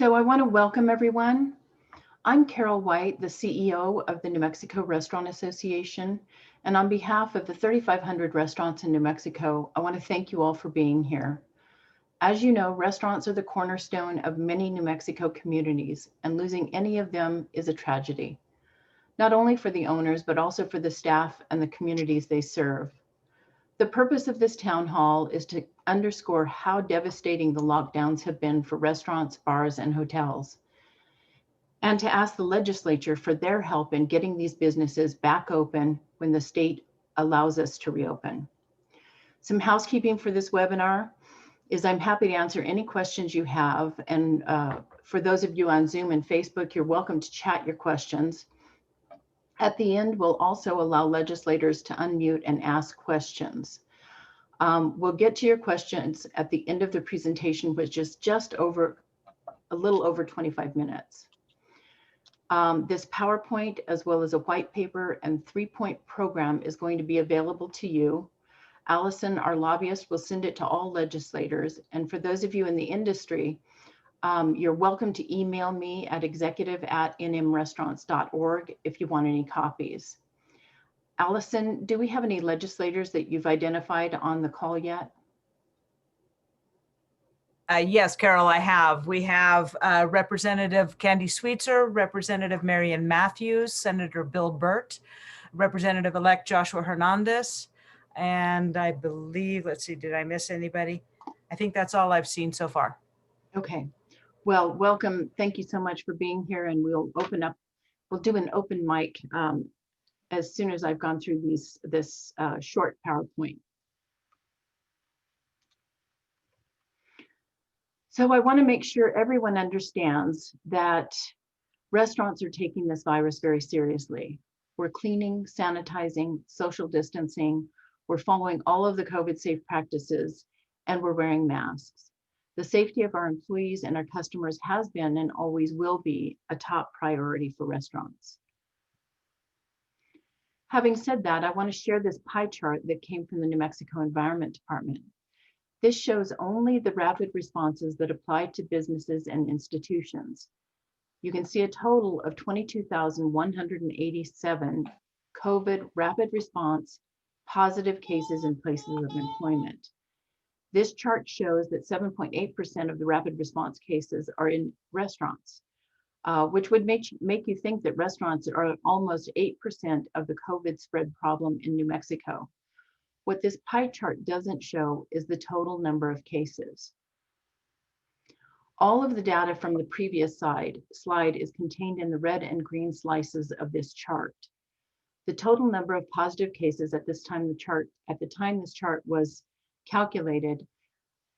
So I want to welcome everyone. I'm Carol White, the CEO of the New Mexico Restaurant Association. And on behalf of the 3,500 restaurants in New Mexico, I want to thank you all for being here. As you know, restaurants are the cornerstone of many New Mexico communities, and losing any of them is a tragedy, not only for the owners, but also for the staff and the communities they serve. The purpose of this town hall is to underscore how devastating the lockdowns have been for restaurants, bars, and hotels, and to ask the legislature for their help in getting these businesses back open when the state allows us to reopen. Some housekeeping for this webinar is I'm happy to answer any questions you have. And for those of you on Zoom and Facebook, you're welcome to chat your questions. At the end, we'll also allow legislators to unmute and ask questions. We'll get to your questions at the end of the presentation, which is just over a little over 25 minutes. This PowerPoint, as well as a white paper and 3-point program, is going to be available to you. Allison, our lobbyist, will send it to all legislators. And for those of you in the industry, you're welcome to email me at executive@nmrestaurants.org if you want any copies. Allison, do we have any legislators that you've identified on the call yet? Yes, Carol, I have. We have Representative Candy Sweetser, Representative Marian Matthews, Senator Bill Burt, Representative-elect Joshua Hernandez, and I believe, let's see, did I miss anybody? I think that's all I've seen so far. Okay. Well, welcome. Thank you so much for being here, and we'll do an open mic as soon as I've gone through this short PowerPoint. So I want to make sure everyone understands that restaurants are taking this virus very seriously. We're cleaning, sanitizing, social distancing. We're following all of the COVID safe practices, and we're wearing masks. The safety of our employees and our customers has been and always will be a top priority for restaurants. Having said that, I want to share this pie chart that came from the New Mexico Environment Department. This shows only the rapid responses that apply to businesses and institutions. You can see a total of 22,187 COVID rapid response positive cases in places of employment. This chart shows that 7.8% of the rapid response cases are in restaurants, which would make you think that restaurants are almost 8% of the COVID spread problem in New Mexico. What this pie chart doesn't show is the total number of cases. All of the data from the previous slide is contained in the red and green slices of this chart. The total number of positive cases at the time this chart was calculated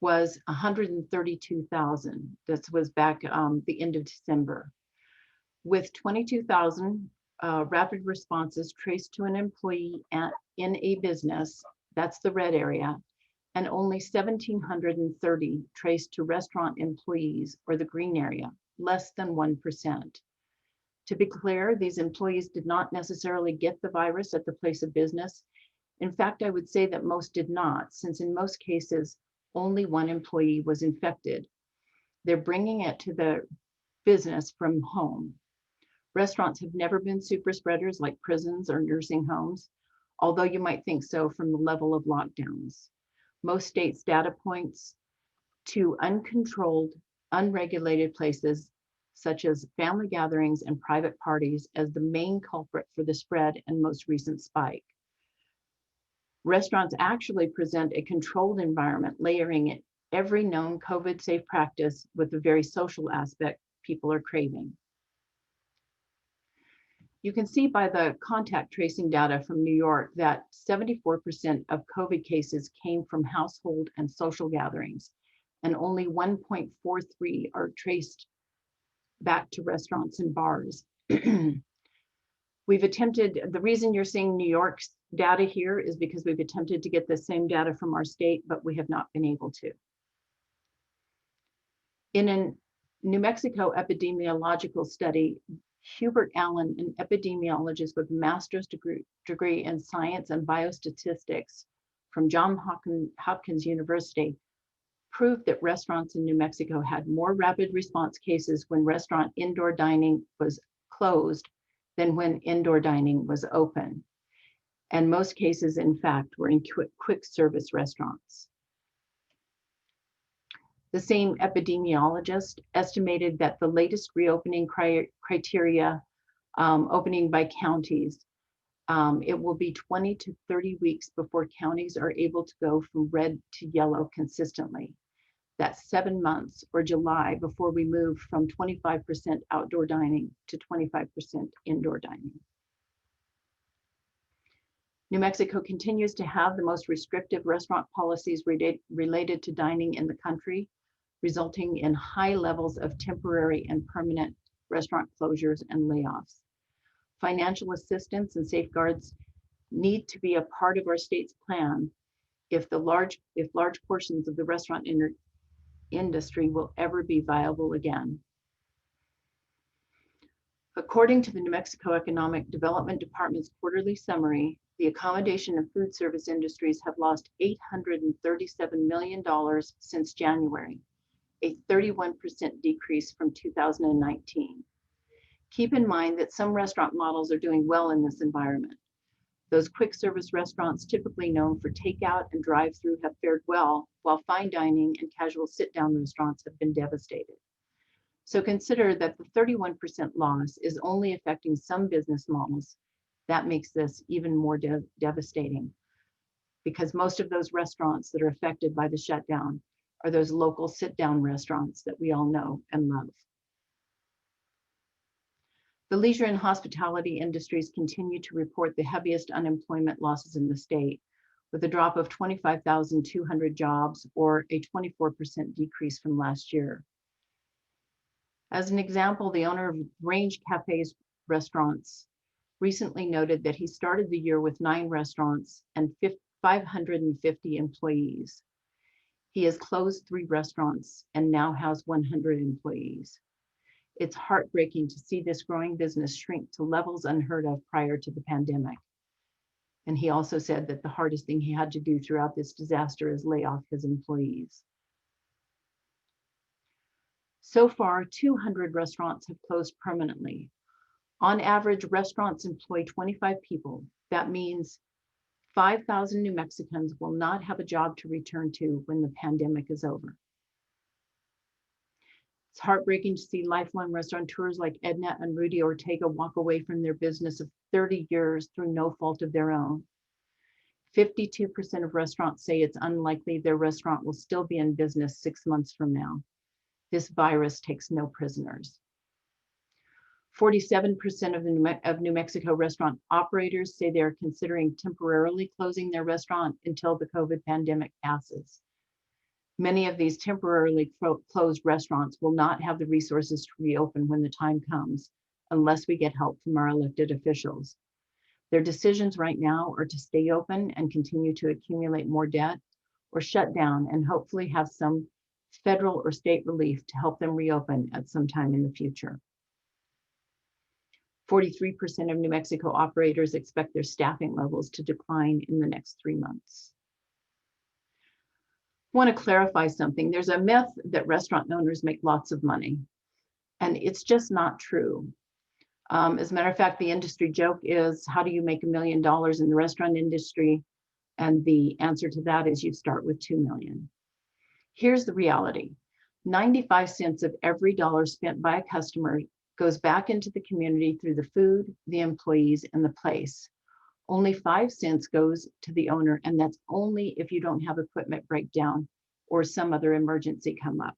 was 132,000. This was back the end of December. With 22,000 rapid responses traced to an employee in a business, that's the red area, and only 1,730 traced to restaurant employees, or the green area, less than 1%. To be clear, these employees did not necessarily get the virus at the place of business. In fact, I would say that most did not, since in most cases, only one employee was infected. They're bringing it to the business from home. Restaurants have never been super spreaders like prisons or nursing homes, although you might think so from the level of lockdowns. Most states' data points to uncontrolled, unregulated places, such as family gatherings and private parties, as the main culprit for the spread and most recent spike. Restaurants actually present a controlled environment, layering in every known COVID safe practice with the very social aspect people are craving. You can see by the contact tracing data from New York that 74% of COVID cases came from household and social gatherings, and only 1.43 are traced back to restaurants and bars. We've attempted, the reason you're seeing New York's data here is because we've attempted to get the same data from our state, but we have not been able to. In a New Mexico epidemiological study, Hubert Allen, an epidemiologist with a master's degree in science and biostatistics from Johns Hopkins University, proved that restaurants in New Mexico had more rapid response cases when restaurant indoor dining was closed than when indoor dining was open. And most cases, in fact, were in quick service restaurants. The same epidemiologist estimated that the latest reopening criteria, opening by counties, it will be 20 to 30 weeks before counties are able to go from red to yellow consistently. That's 7 months, or July, before we move from 25% outdoor dining to 25% indoor dining. New Mexico continues to have the most restrictive restaurant policies related to dining in the country, resulting in high levels of temporary and permanent restaurant closures and layoffs. Financial assistance and safeguards need to be a part of our state's plan if large portions of the restaurant industry will ever be viable again. According to the New Mexico Economic Development Department's quarterly summary, the accommodation and food service industries have lost $837 million since January, a 31% decrease from 2019. Keep in mind that some restaurant models are doing well in this environment. Those quick service restaurants, typically known for takeout and drive-through, have fared well, while fine dining and casual sit-down restaurants have been devastated. So consider that the 31% loss is only affecting some business models. That makes this even more devastating, because most of those restaurants that are affected by the shutdown are those local sit-down restaurants that we all know and love. The leisure and hospitality industries continue to report the heaviest unemployment losses in the state, with a drop of 25,200 jobs, or a 24% decrease from last year. As an example, the owner of Range Cafes restaurants recently noted that he started the year with 9 restaurants and 550 employees. He has closed 3 restaurants and now has 100 employees. It's heartbreaking to see this growing business shrink to levels unheard of prior to the pandemic. And he also said that the hardest thing he had to do throughout this disaster is lay off his employees. So far, 200 restaurants have closed permanently. On average, restaurants employ 25 people. That means 5,000 New Mexicans will not have a job to return to when the pandemic is over. It's heartbreaking to see lifelong restaurateurs like Edna and Rudy Ortega walk away from their business of 30 years through no fault of their own. 52% of restaurants say it's unlikely their restaurant will still be in business 6 months from now. This virus takes no prisoners. 47% of New Mexico restaurant operators say they're considering temporarily closing their restaurant until the COVID pandemic passes. Many of these temporarily closed restaurants will not have the resources to reopen when the time comes, unless we get help from our elected officials. Their decisions right now are to stay open and continue to accumulate more debt, or shut down and hopefully have some federal or state relief to help them reopen at some time in the future. 43% of New Mexico operators expect their staffing levels to decline in the next 3 months. I want to clarify something. There's a myth that restaurant owners make lots of money, and it's just not true. As a matter of fact, the industry joke is, how do you make $1 million in the restaurant industry? And the answer to that is you start with 2 million. Here's the reality. 95 cents of every dollar spent by a customer goes back into the community through the food, the employees, and the place. Only 5 cents goes to the owner, and that's only if you don't have equipment breakdown or some other emergency come up.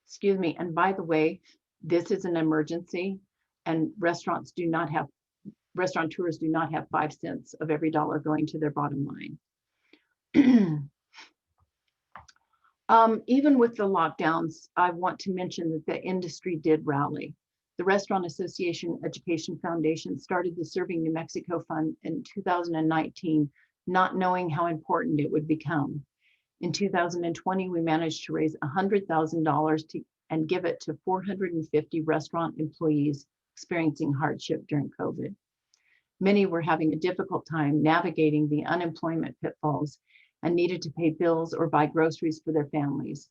Excuse me, and by the way, this is an emergency, and restaurateurs do not have 5 cents of every dollar going to their bottom line. Even with the lockdowns, I want to mention that the industry did rally. The Restaurant Association Education Foundation started the Serving New Mexico Fund in 2019, not knowing how important it would become. In 2020, we managed to raise $100,000 and give it to 450 restaurant employees experiencing hardship during COVID. Many were having a difficult time navigating the unemployment pitfalls, and needed to pay bills or buy groceries for their families.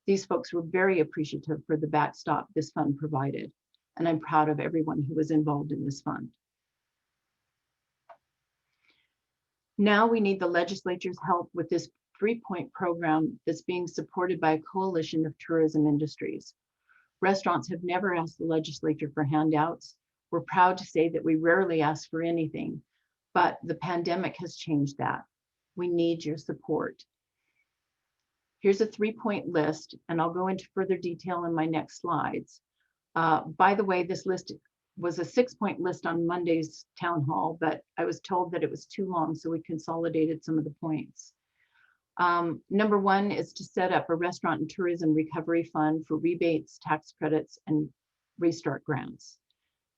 These folks were very appreciative for the backstop this fund provided, and I'm proud of everyone who was involved in this fund. Now we need the legislature's help with this 3-point program that's being supported by a coalition of tourism industries. Restaurants have never asked the legislature for handouts. We're proud to say that we rarely ask for anything, but the pandemic has changed that. We need your support. Here's a 3-point list, and I'll go into further detail in my next slides. By the way, this list was a 6-point list on Monday's town hall, but I was told that it was too long, so we consolidated some of the points. Number 1 is to set up a restaurant and tourism recovery fund for rebates, tax credits, and restart grants.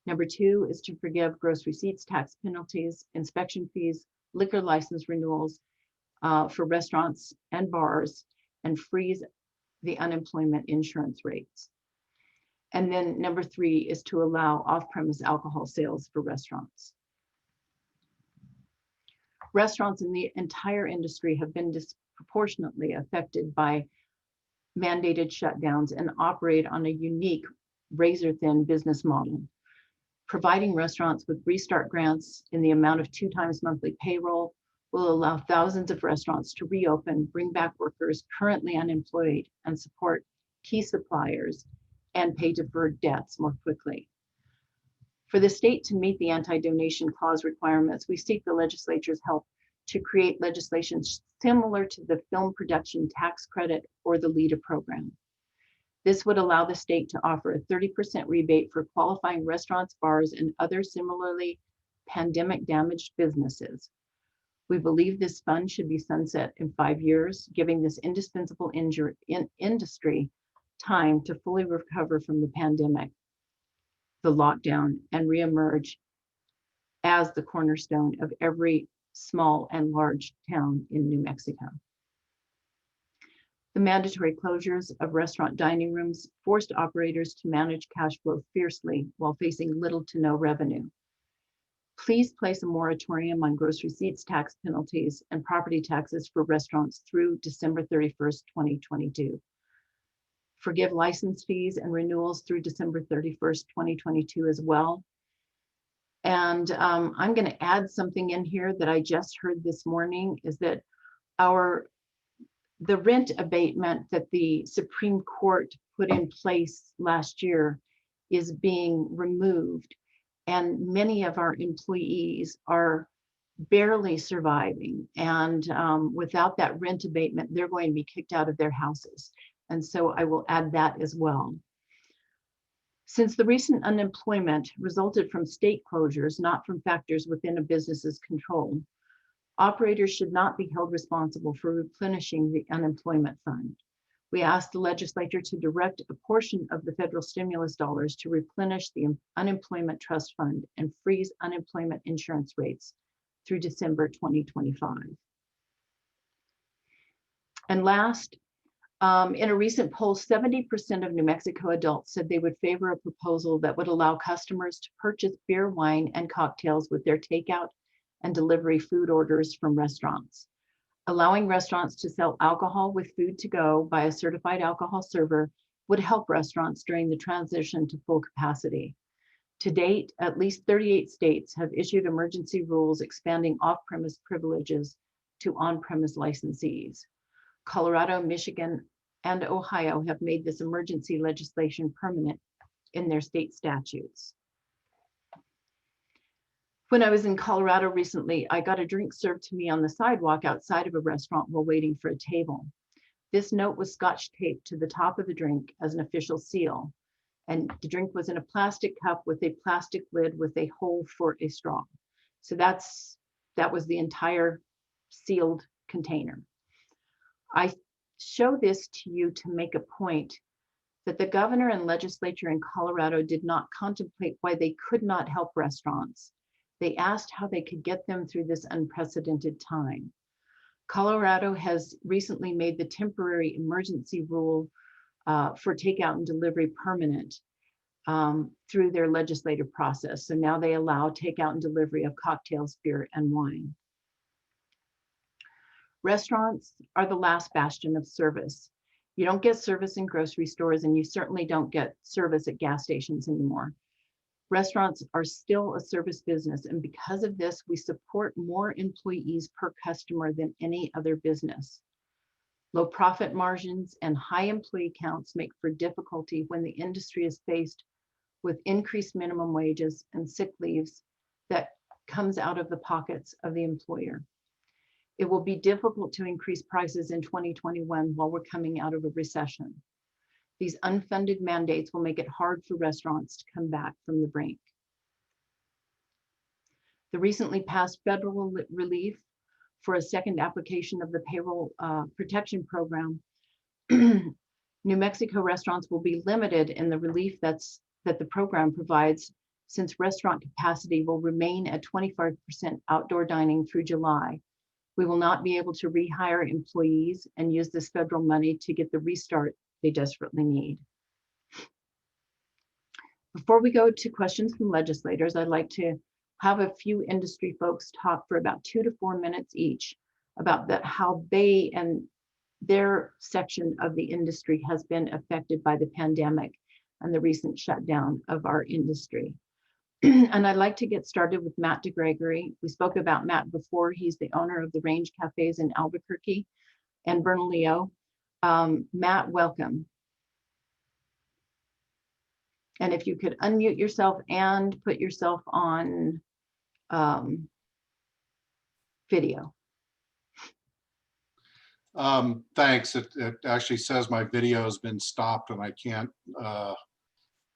Number 2 is to forgive gross receipts, tax penalties, inspection fees, liquor license renewals for restaurants and bars, and freeze the unemployment insurance rates. And then number 3 is to allow off-premise alcohol sales for restaurants. Restaurants in the entire industry have been disproportionately affected by mandated shutdowns and operate on a unique razor-thin business model. Providing restaurants with restart grants in the amount of 2 times monthly payroll will allow thousands of restaurants to reopen, bring back workers currently unemployed, and support key suppliers and pay deferred debts more quickly. For the state to meet the anti-donation clause requirements, we seek the legislature's help to create legislation similar to the film production tax credit or the LEADA program. This would allow the state to offer a 30% rebate for qualifying restaurants, bars, and other similarly pandemic damaged businesses. We believe this fund should be sunset in 5 years, giving this indispensable industry time to fully recover from the pandemic, the lockdown, and reemerge as the cornerstone of every small and large town in New Mexico. The mandatory closures of restaurant dining rooms forced operators to manage cash flow fiercely while facing little to no revenue. Please place a moratorium on gross receipts, tax penalties, and property taxes for restaurants through December 31st, 2022. Forgive license fees and renewals through December 31st, 2022 as well. And I'm going to add something in here that I just heard this morning, is that the rent abatement that the Supreme Court put in place last year is being removed. And many of our employees are barely surviving. And without that rent abatement, they're going to be kicked out of their houses. And so I will add that as well. Since the recent unemployment resulted from state closures, not from factors within a business's control, operators should not be held responsible for replenishing the unemployment fund. We asked the legislature to direct a portion of the federal stimulus dollars to replenish the unemployment trust fund and freeze unemployment insurance rates through December 2025. And last, in a recent poll, 70% of New Mexico adults said they would favor a proposal that would allow customers to purchase beer, wine, and cocktails with their takeout and delivery food orders from restaurants. Allowing restaurants to sell alcohol with food to go by a certified alcohol server would help restaurants during the transition to full capacity. To date, at least 38 states have issued emergency rules expanding off-premise privileges to on-premise licensees. Colorado, Michigan, and Ohio have made this emergency legislation permanent in their state statutes. When I was in Colorado recently, I got a drink served to me on the sidewalk outside of a restaurant while waiting for a table. This note was scotch taped to the top of the drink as an official seal, and the drink was in a plastic cup with a plastic lid with a hole for a straw. So that was the entire sealed container. I show this to you to make a point that the governor and legislature in Colorado did not contemplate why they could not help restaurants. They asked how they could get them through this unprecedented time. Colorado has recently made the temporary emergency rule for takeout and delivery permanent through their legislative process. So now they allow takeout and delivery of cocktails, beer, and wine. Restaurants are the last bastion of service. You don't get service in grocery stores, and you certainly don't get service at gas stations anymore. Restaurants are still a service business, and because of this, we support more employees per customer than any other business. Low profit margins and high employee counts make for difficulty when the industry is faced with increased minimum wages and sick leaves that comes out of the pockets of the employer. It will be difficult to increase prices in 2021 while we're coming out of a recession. These unfunded mandates will make it hard for restaurants to come back from the brink. The recently passed federal relief for a second application of the payroll protection program, New Mexico restaurants will be limited in the relief that the program provides, since restaurant capacity will remain at 25% outdoor dining through July. We will not be able to rehire employees and use this federal money to get the restart they desperately need. Before we go to questions from legislators, I'd like to have a few industry folks talk for about 2 to 4 minutes each about how they and their section of the industry has been affected by the pandemic and the recent shutdown of our industry. And I'd like to get started with Matt DeGregory. We spoke about Matt before. He's the owner of the Range Cafes in Albuquerque and Bernalillo. Matt, welcome. And if you could unmute yourself and put yourself on video. Thanks. It actually says my video has been stopped and I can't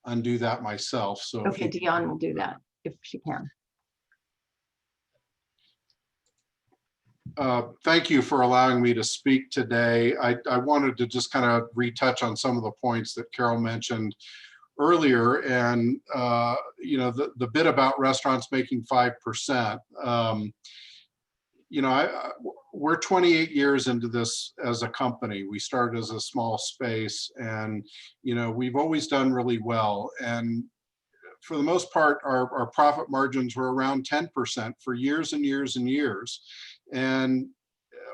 undo that myself. So okay, Dion will do that if she can. Thank you for allowing me to speak today. I wanted to just kind of retouch on some of the points that Carol mentioned earlier, and you know, the bit about restaurants making 5%. You know, we're 28 years into this as a company. We started as a small space, and you know, we've always done really well. And for the most part, our profit margins were around 10% for years and years and years. And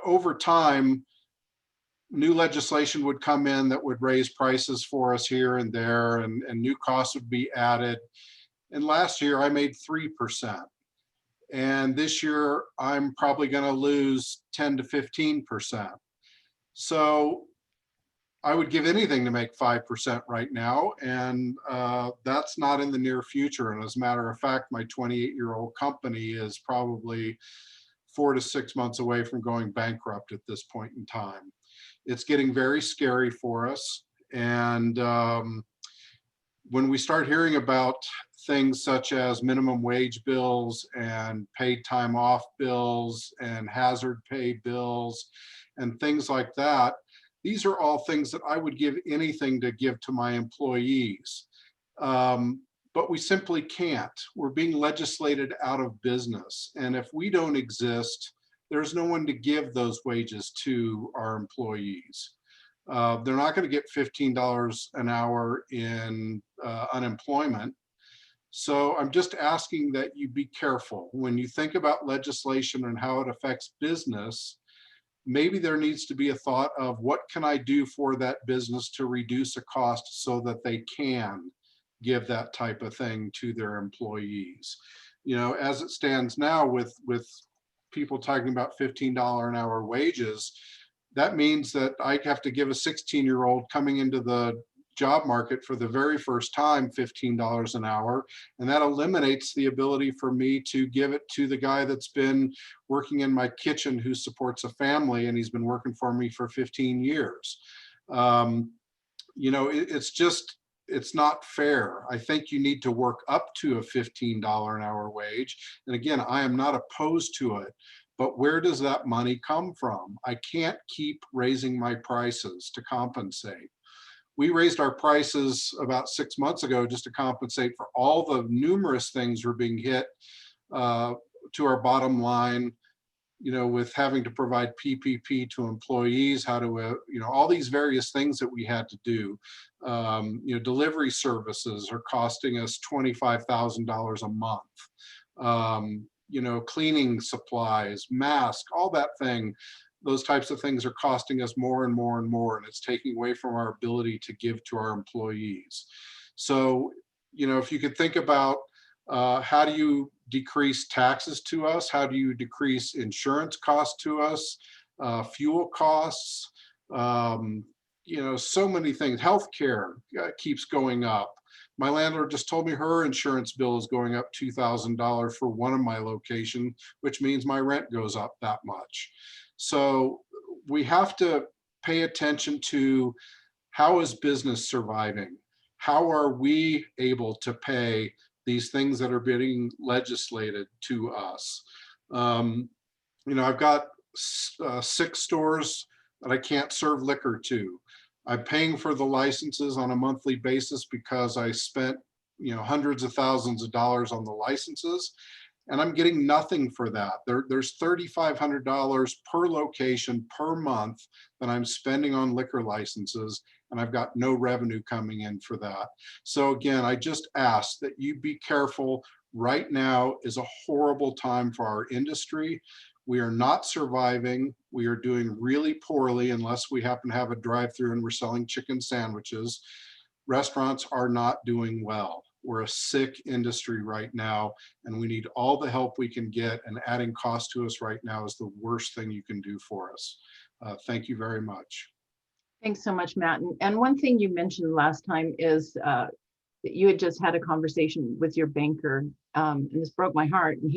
over time, new legislation would come in that would raise prices for us here and there, and new costs would be added. And last year I made 3%. And this year I'm probably going to lose 10 to 15%. So I would give anything to make 5% right now, and that's not in the near future. And as a matter of fact, my 28-year-old company is probably 4 to 6 months away from going bankrupt at this point in time. It's getting very scary for us. And when we start hearing about things such as minimum wage bills and paid time off bills and hazard pay bills and things like that, these are all things that I would give anything to give to my employees. But we simply can't. We're being legislated out of business. And if we don't exist, there's no one to give those wages to our employees. They're not going to get $15 an hour in unemployment. So I'm just asking that you be careful. When you think about legislation and how it affects business, maybe there needs to be a thought of what can I do for that business to reduce a cost so that they can give that type of thing to their employees. You know, as it stands now with people talking about $15 an hour wages, that means that I have to give a 16-year-old coming into the job market for the very first time $15 an hour, and that eliminates the ability for me to give it to the guy that's been working in my kitchen who supports a family and he's been working for me for 15 years. You know, it's not fair. I think you need to work up to a $15 an hour wage. And again, I am not opposed to it, but where does that money come from? I can't keep raising my prices to compensate. We raised our prices about 6 months ago just to compensate for all the numerous things we're being hit to our bottom line, you know, with having to provide PPP to employees, how to, you know, all these various things that we had to do. You know, delivery services are costing us $25,000 a month. You know, cleaning supplies, masks, all that thing. those types of things are costing us more and more and more, and it's taking away from our ability to give to our employees. So, you know, if you could think about how do you decrease taxes to us? How do you decrease insurance costs to us? Fuel costs, you know, so many things. Healthcare keeps going up. My landlord just told me her insurance bill is going up $2,000 for one of my locations, which means my rent goes up that much. So we have to pay attention to how is business surviving? How are we able to pay these things that are being legislated to us? You know, I've got 6 stores that I can't serve liquor to. I'm paying for the licenses on a monthly basis because I spent, you know, hundreds of thousands of dollars on the licenses, and I'm getting nothing for that. There's $3,500 per location per month that I'm spending on liquor licenses, and I've got no revenue coming in for that. So again, I just ask that you be careful. Right now is a horrible time for our industry. We are not surviving. We are doing really poorly unless we happen to have a drive-through and we're selling chicken sandwiches. Restaurants are not doing well. We're a sick industry right now, and we need all the help we can get, and adding cost to us right now is the worst thing you can do for us. Thank you very much. Thanks so much, Matt. And one thing you mentioned last time is that you had just had a conversation with your banker, and this broke my heart. And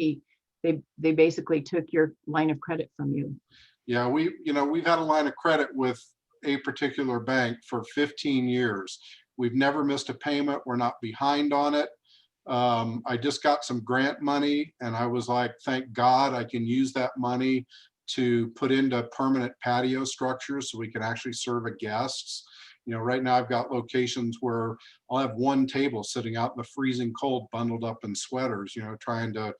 they basically took your line of credit from you. Yeah, we've had a line of credit with a particular bank for 15 years. We've never missed a payment. We're not behind on it. I just got some grant money, and I was like, thank God I can use that money to put into permanent patio structures so we can actually serve guests. You know, right now I've got locations where I'll have one table sitting out in the freezing cold, bundled up in sweaters, you know, trying to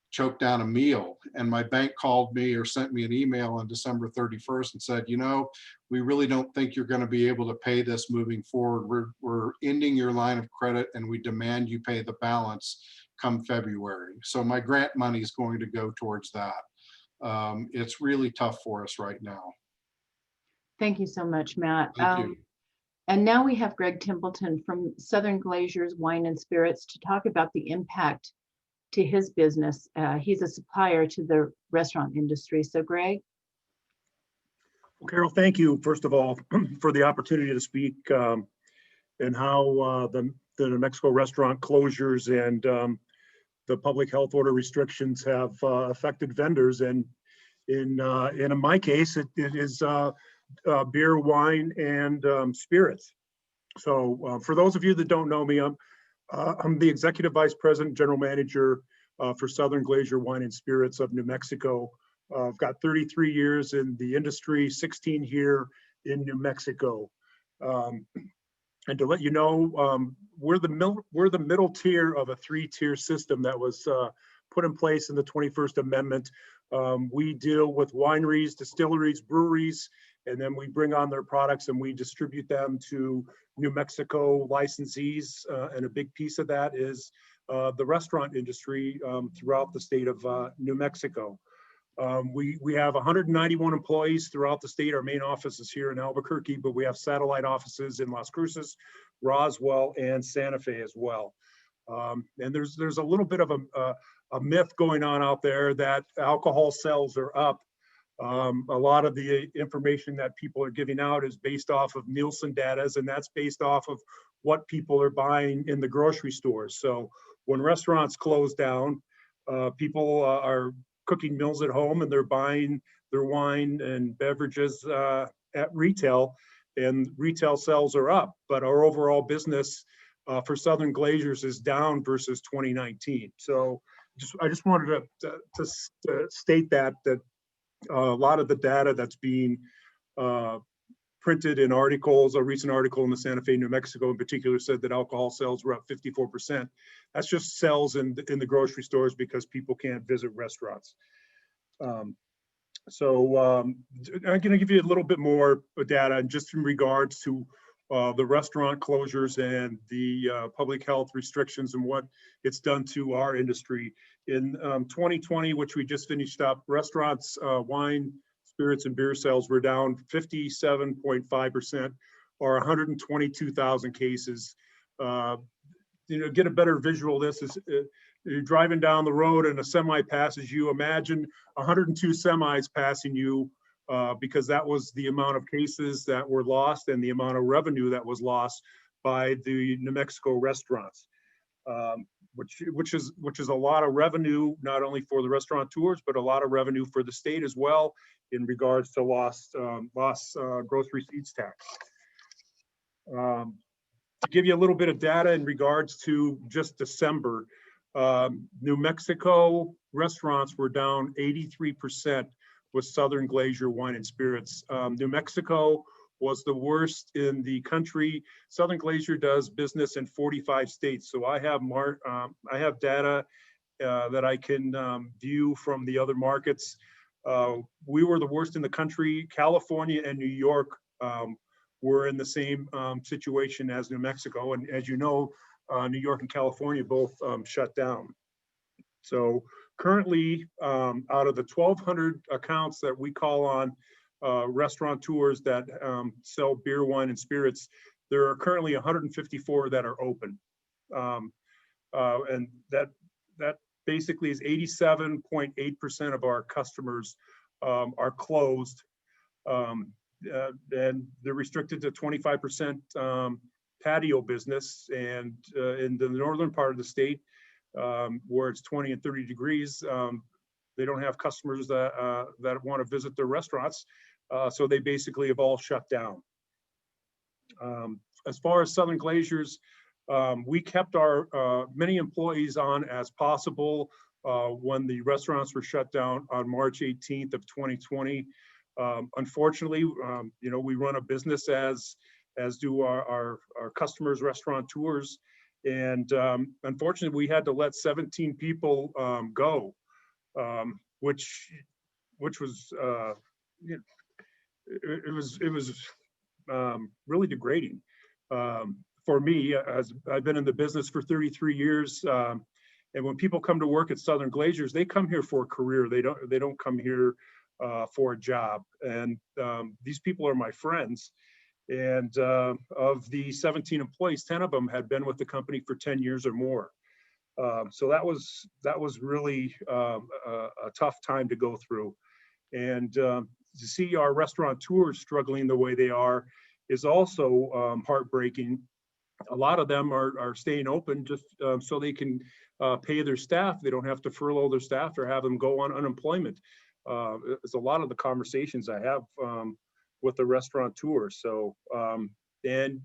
choke down a meal. And my bank called me or sent me an email on December 31st and said, you know, we really don't think you're going to be able to pay this moving forward. We're ending your line of credit, and we demand you pay the balance come February. So my grant money is going to go towards that. It's really tough for us right now. Thank you so much, Matt. Thank you. And now we have Greg Templeton from Southern Glazers Wine and Spirits to talk about the impact to his business. He's a supplier to the restaurant industry. So Greg. Well, Carol, thank you, first of all, for the opportunity to speak and how the New Mexico restaurant closures and the public health order restrictions have affected vendors. And in my case, it is beer, wine, and spirits. So for those of you that don't know me, I'm the Executive Vice President, General Manager for Southern Glazier Wine and Spirits of New Mexico. I've got 33 years in the industry, 16 here in New Mexico. And to let you know, we're the middle tier of a 3-tier system that was put in place in the 21st Amendment. We deal with wineries, distilleries, breweries, and then we bring on their products and we distribute them to New Mexico licensees. And a big piece of that is the restaurant industry throughout the state of New Mexico. We have 191 employees throughout the state. Our main office is here in Albuquerque, but we have satellite offices in Las Cruces, Roswell, and Santa Fe as well. And there's a little bit of a myth going on out there that alcohol sales are up. A lot of the information that people are giving out is based off of Nielsen data, and that's based off of what people are buying in the grocery stores. So when restaurants close down, people are cooking meals at home and they're buying their wine and beverages at retail, and retail sales are up, but our overall business for Southern Glazers is down versus 2019. So I just wanted to state that a lot of the data that's being printed in articles, a recent article in the Santa Fe, New Mexico in particular, said that alcohol sales were up 54%. That's just sales in the grocery stores because people can't visit restaurants. So I'm going to give you a little bit more data just in regards to the restaurant closures and the public health restrictions and what it's done to our industry. In 2020, which we just finished up, restaurants, wine, spirits and beer sales were down 57.5%, or 122,000 cases. Get a better visual of this is you're driving down the road and a semi passes you. Imagine 102 semis passing you, because that was the amount of cases that were lost and the amount of revenue that was lost by the New Mexico restaurants, which is a lot of revenue, not only for the restaurateurs, but a lot of revenue for the state as well in regards to lost gross receipts tax. To give you a little bit of data in regards to just December, New Mexico restaurants were down 83% with Southern Glacier Wine and Spirits. New Mexico was the worst in the country. Southern Glacier does business in 45 states. So I have data that I can view from the other markets. We were the worst in the country. California and New York were in the same situation as New Mexico. And as you know, New York and California both shut down. So currently, out of the 1,200 accounts that we call on restaurateurs that sell beer, wine, and spirits, there are currently 154 that are open. And that basically is 87.8% of our customers are closed. And they're restricted to 25% patio business. And in the northern part of the state, where it's 20 and 30 degrees, they don't have customers that want to visit their restaurants. So they basically have all shut down. As far as Southern Glaciers, we kept our many employees on as possible when the restaurants were shut down on March 18th of 2020. Unfortunately, we run a business as do our customers, restaurateurs, and unfortunately, we had to let 17 people go, which was it was really degrading for me, as I've been in the business for 33 years. And when people come to work at Southern Glaciers, they come here for a career. They don't come here for a job. And these people are my friends. And of the 17 employees, 10 of them had been with the company for 10 years or more. So that was really a tough time to go through. And to see our restaurateurs struggling the way they are is also heartbreaking. A lot of them are staying open just so they can pay their staff. They don't have to furlough their staff or have them go on unemployment. It's a lot of the conversations I have with the restaurateurs. So, and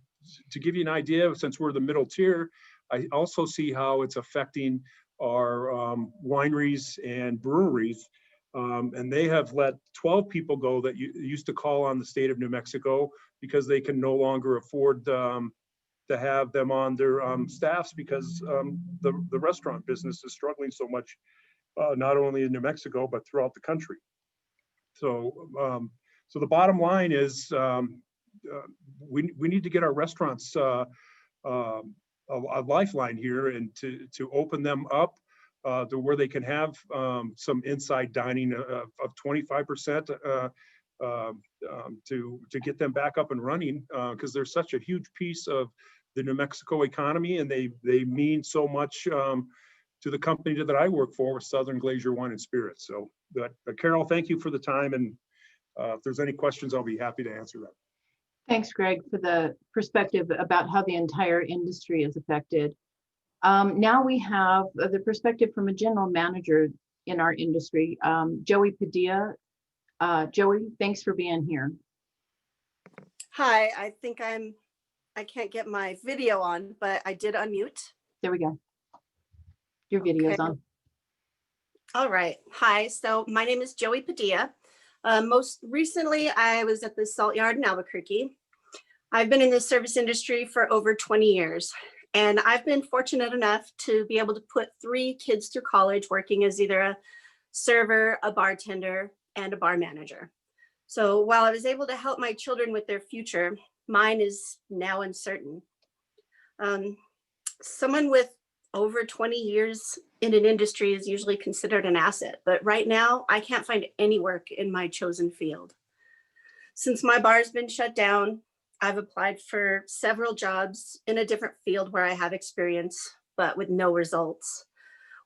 to give you an idea, since we're the middle tier, I also see how it's affecting our wineries and breweries. And they have let 12 people go that used to call on the state of New Mexico because they can no longer afford to have them on their staffs because the restaurant business is struggling so much, not only in New Mexico, but throughout the country. So, so the bottom line is we need to get our restaurants a lifeline here and to open them up to where they can have some inside dining of 25% to get them back up and running, because they're such a huge piece of the New Mexico economy, and they mean so much to the company that I work for, with Southern Glacier Wine and Spirits. So, but Carol, thank you for the time, and if there's any questions, I'll be happy to answer them. Thanks, Greg, for the perspective about how the entire industry is affected. Now we have the perspective from a general manager in our industry, Joey Padilla. Joey, thanks for being here. Hi, I think I can't get my video on, but I did unmute. There we go. Your video's Okay. on. All right. Hi, so my name is Joey Padilla. Most recently, I was at the Salt Yard in Albuquerque. I've been in the service industry for over 20 years, and I've been fortunate enough to be able to put 3 kids through college working as either a server, a bartender, and a bar manager. So while I was able to help my children with their future, mine is now uncertain. Someone with over 20 years in an industry is usually considered an asset, but right now I can't find any work in my chosen field. Since my bar's been shut down, I've applied for several jobs in a different field where I have experience, but with no results.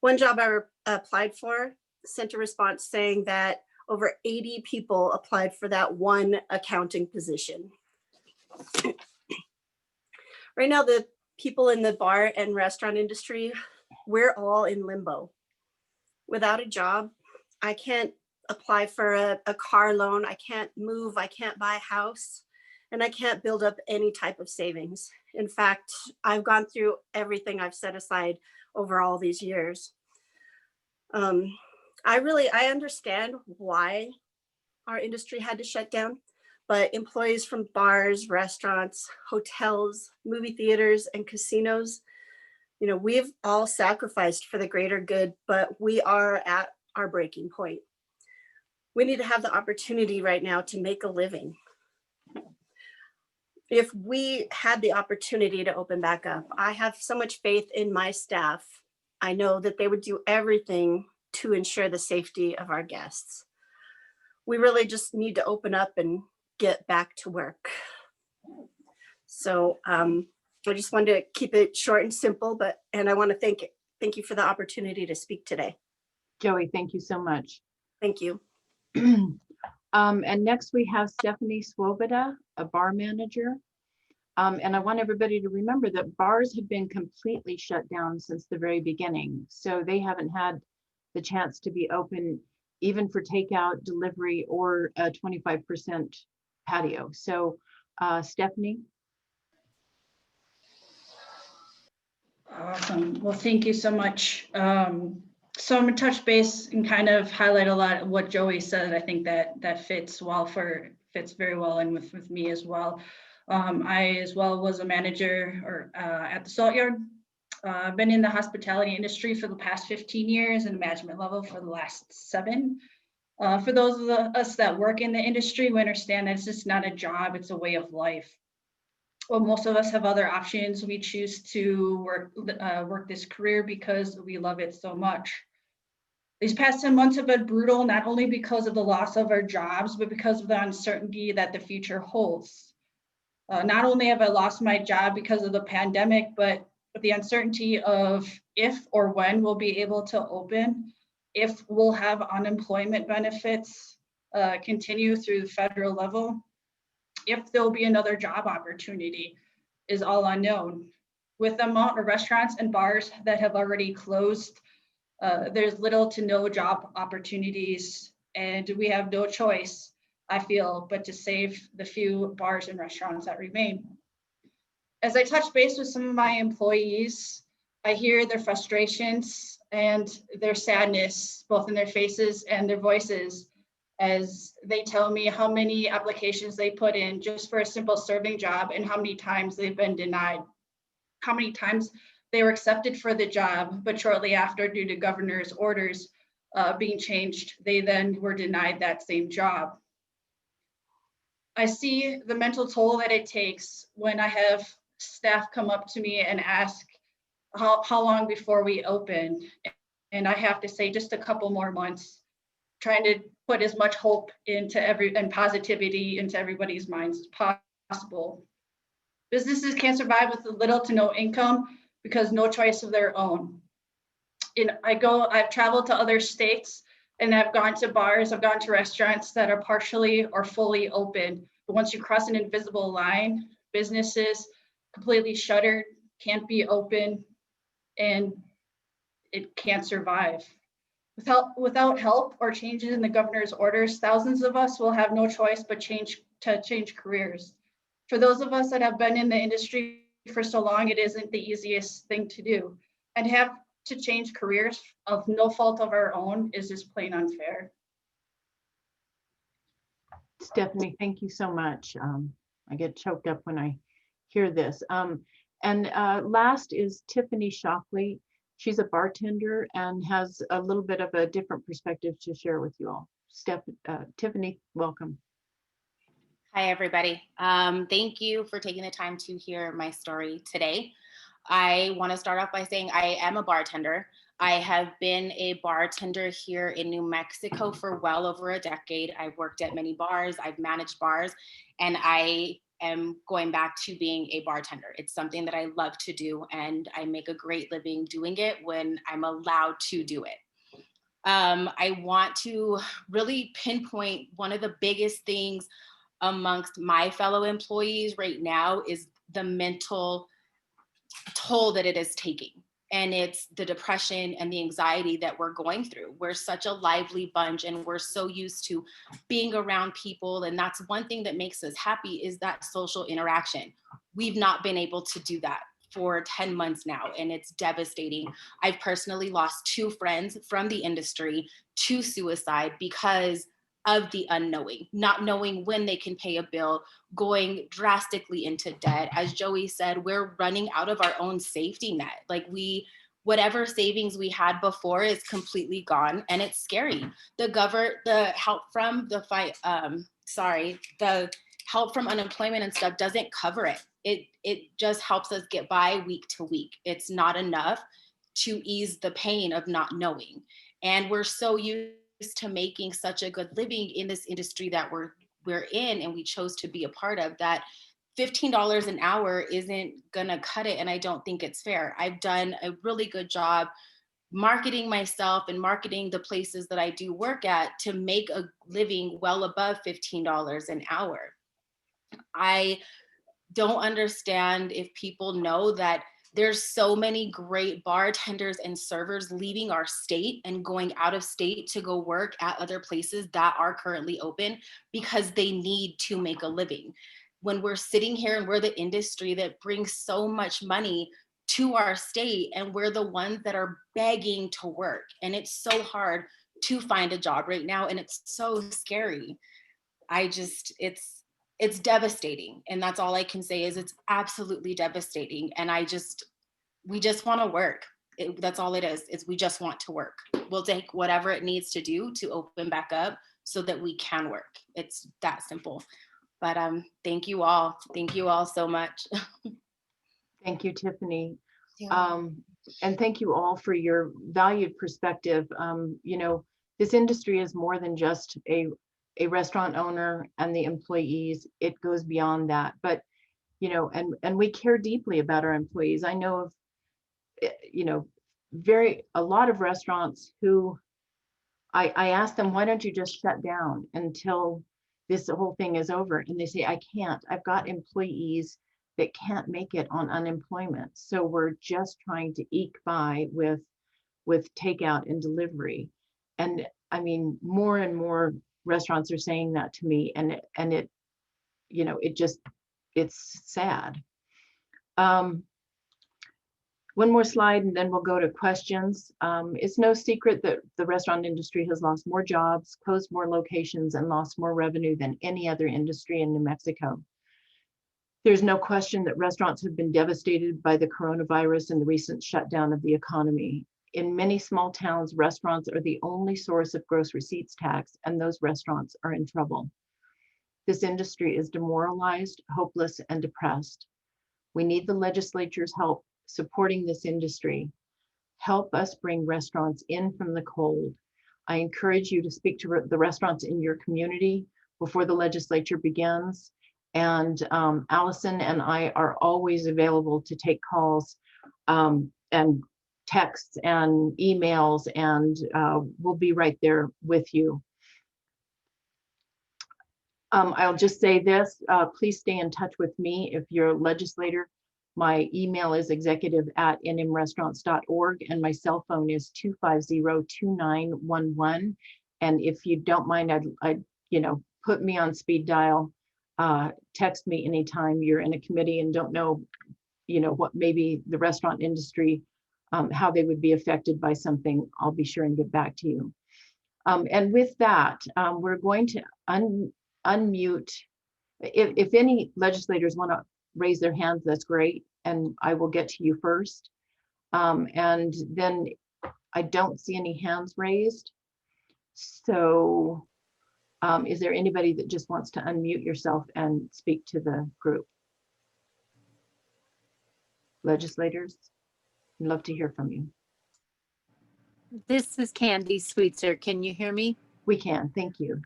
One job I applied for sent a response saying that over 80 people applied for that one accounting position. Right now, the people in the bar and restaurant industry, we're all in limbo. Without a job, I can't apply for a car loan, I can't move, I can't buy a house, and I can't build up any type of savings. In fact, I've gone through everything I've set aside over all these years. I understand why our industry had to shut down, but employees from bars, restaurants, hotels, movie theaters, and casinos, you know, we've all sacrificed for the greater good, but we are at our breaking point. We need to have the opportunity right now to make a living. If we had the opportunity to open back up, I have so much faith in my staff. I know that they would do everything to ensure the safety of our guests. We really just need to open up and get back to work. So I just wanted to keep it short and simple, and I want to thank you for the opportunity to speak today. Joey, thank you so much. Thank you. And next we have Stephanie Swoboda, a bar manager. And I want everybody to remember that bars have been completely shut down since the very beginning. So they haven't had the chance to be open even for takeout, delivery, or a 25% patio. So Stephanie. Awesome. Well, thank you so much. So I'm gonna touch base and kind of highlight a lot of what Joey said. I think that fits very well in with me as well. I as well was a manager at the Salt Yard. I've been in the hospitality industry for the past 15 years and management level for the last 7. For those of us that work in the industry, we understand that it's just not a job, it's a way of life. Well, most of us have other options. We choose to work this career because we love it so much. These past 10 months have been brutal, not only because of the loss of our jobs, but because of the uncertainty that the future holds. Not only have I lost my job because of the pandemic, but the uncertainty of if or when we'll be able to open, if we'll have unemployment benefits continue through the federal level, if there'll be another job opportunity is all unknown. With the amount of restaurants and bars that have already closed, there's little to no job opportunities, and we have no choice, I feel, but to save the few bars and restaurants that remain. As I touch base with some of my employees, I hear their frustrations and their sadness, both in their faces and their voices, as they tell me how many applications they put in just for a simple serving job and how many times they've been denied, how many times they were accepted for the job, but shortly after, due to governor's orders being changed, they then were denied that same job. I see the mental toll that it takes when I have staff come up to me and ask how long before we open, and I have to say just a couple more months, trying to put as much hope into and positivity into everybody's minds as possible. Businesses can't survive with little to no income because no choice of their own. I've traveled to other states and I've gone to bars, I've gone to restaurants that are partially or fully open. But once you cross an invisible line, businesses completely shuttered, can't be open, and it can't survive. Without help or changes in the governor's orders, thousands of us will have no choice but change careers. For those of us that have been in the industry for so long, it isn't the easiest thing to do. And have to change careers of no fault of our own is just plain unfair. Stephanie, thank you so much. I get choked up when I hear this. And last is Tiffany Shockley. She's a bartender and has a little bit of a different perspective to share with you all. Tiffany, welcome. Hi, everybody. Thank you for taking the time to hear my story today. I want to start off by saying I am a bartender. I have been a bartender here in New Mexico for well over a decade. I've worked at many bars, I've managed bars, and I am going back to being a bartender. It's something that I love to do, and I make a great living doing it when I'm allowed to do it. I want to really pinpoint one of the biggest things amongst my fellow employees right now is the mental toll that it is taking. And it's the depression and the anxiety that we're going through. We're such a lively bunch and we're so used to being around people. And that's one thing that makes us happy is that social interaction. We've not been able to do that for 10 months now, and it's devastating. I've personally lost 2 friends from the industry to suicide because of the unknowing, not knowing when they can pay a bill, going drastically into debt. As Joey said, we're running out of our own safety net. Like whatever savings we had before is completely gone, and it's scary. The help from the help from unemployment and stuff doesn't cover it. It just helps us get by week to week. It's not enough to ease the pain of not knowing. And we're so used to making such a good living in this industry that we're in and we chose to be a part of, that $15 an hour isn't gonna cut it, and I don't think it's fair. I've done a really good job marketing myself and marketing the places that I do work at to make a living well above $15 an hour. I don't understand if people know that there's so many great bartenders and servers leaving our state and going out of state to go work at other places that are currently open because they need to make a living. When we're sitting here and we're the industry that brings so much money to our state, and we're the ones that are begging to work, and it's so hard to find a job right now, and it's so scary. It's devastating, and that's all I can say is it's absolutely devastating. And we just want to work. That's all it is we just want to work. We'll take whatever it needs to do to open back up so that we can work. It's that simple. But thank you all so much. Thank you, Tiffany. Yeah. And thank you all for your valued perspective. This industry is more than just a restaurant owner and the employees. It goes beyond that. But, and we care deeply about our employees. I know of, a lot of restaurants who I ask them, why don't you just shut down until this whole thing is over? And they say, I can't. I've got employees that can't make it on unemployment. So we're just trying to eke by with takeout and delivery. And I mean, more and more restaurants are saying that to me, and it's sad. One more slide and then we'll go to questions. It's no secret that the restaurant industry has lost more jobs, closed more locations, and lost more revenue than any other industry in New Mexico. There's no question that restaurants have been devastated by the coronavirus and the recent shutdown of the economy. In many small towns, restaurants are the only source of gross receipts tax, and those restaurants are in trouble. This industry is demoralized, hopeless, and depressed. We need the legislature's help supporting this industry. Help us bring restaurants in from the cold. I encourage you to speak to the restaurants in your community before the legislature begins. And Allison and I are always available to take calls and texts and emails, and we'll be right there with you. I'll just say this, please stay in touch with me if you're a legislator. My email is executive@nmrestaurants.org, and my cell phone is 250-2911. And if you don't mind, I'd put me on speed dial. Text me anytime you're in a committee and don't know, what maybe the restaurant industry, how they would be affected by something. I'll be sure and get back to you. And with that, we're going to unmute. If any legislators want to raise their hands, that's great, and I will get to you first. And then I don't see any hands raised. So is there anybody that just wants to unmute yourself and speak to the group? Legislators, I'd love to hear from you. This is Candy Sweetser. Can you hear me? We can, thank you.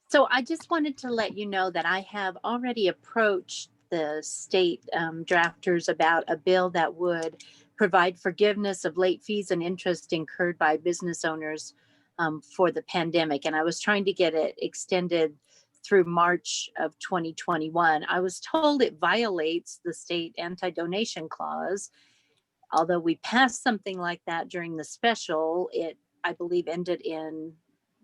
So I just wanted to let you know that I have already approached the state drafters about a bill that would provide forgiveness of late fees and interest incurred by business owners for the pandemic. And I was trying to get it extended through March of 2021. I was told it violates the state anti-donation clause. Although we passed something like that during the special, it, I believe, ended in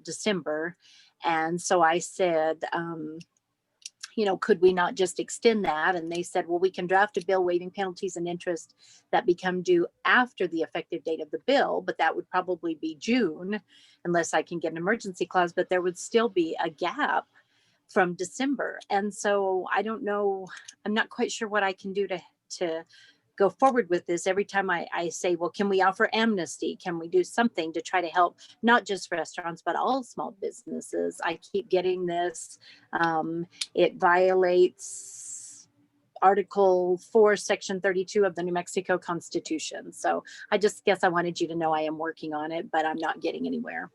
December. And so I said, you know, could we not just extend that? And they said, well, we can draft a bill waiving penalties and interest that become due after the effective date of the bill, but that would probably be June, unless I can get an emergency clause, but there would still be a gap from December. And so I don't know, I'm not quite sure what I can do to go forward with this. Every time I say, well, can we offer amnesty? Can we do something to try to help not just restaurants, but all small businesses? I keep getting this. It violates Article 4, Section 32 of the New Mexico Constitution. So I just guess I wanted you to know I am working on it, but I'm not getting anywhere.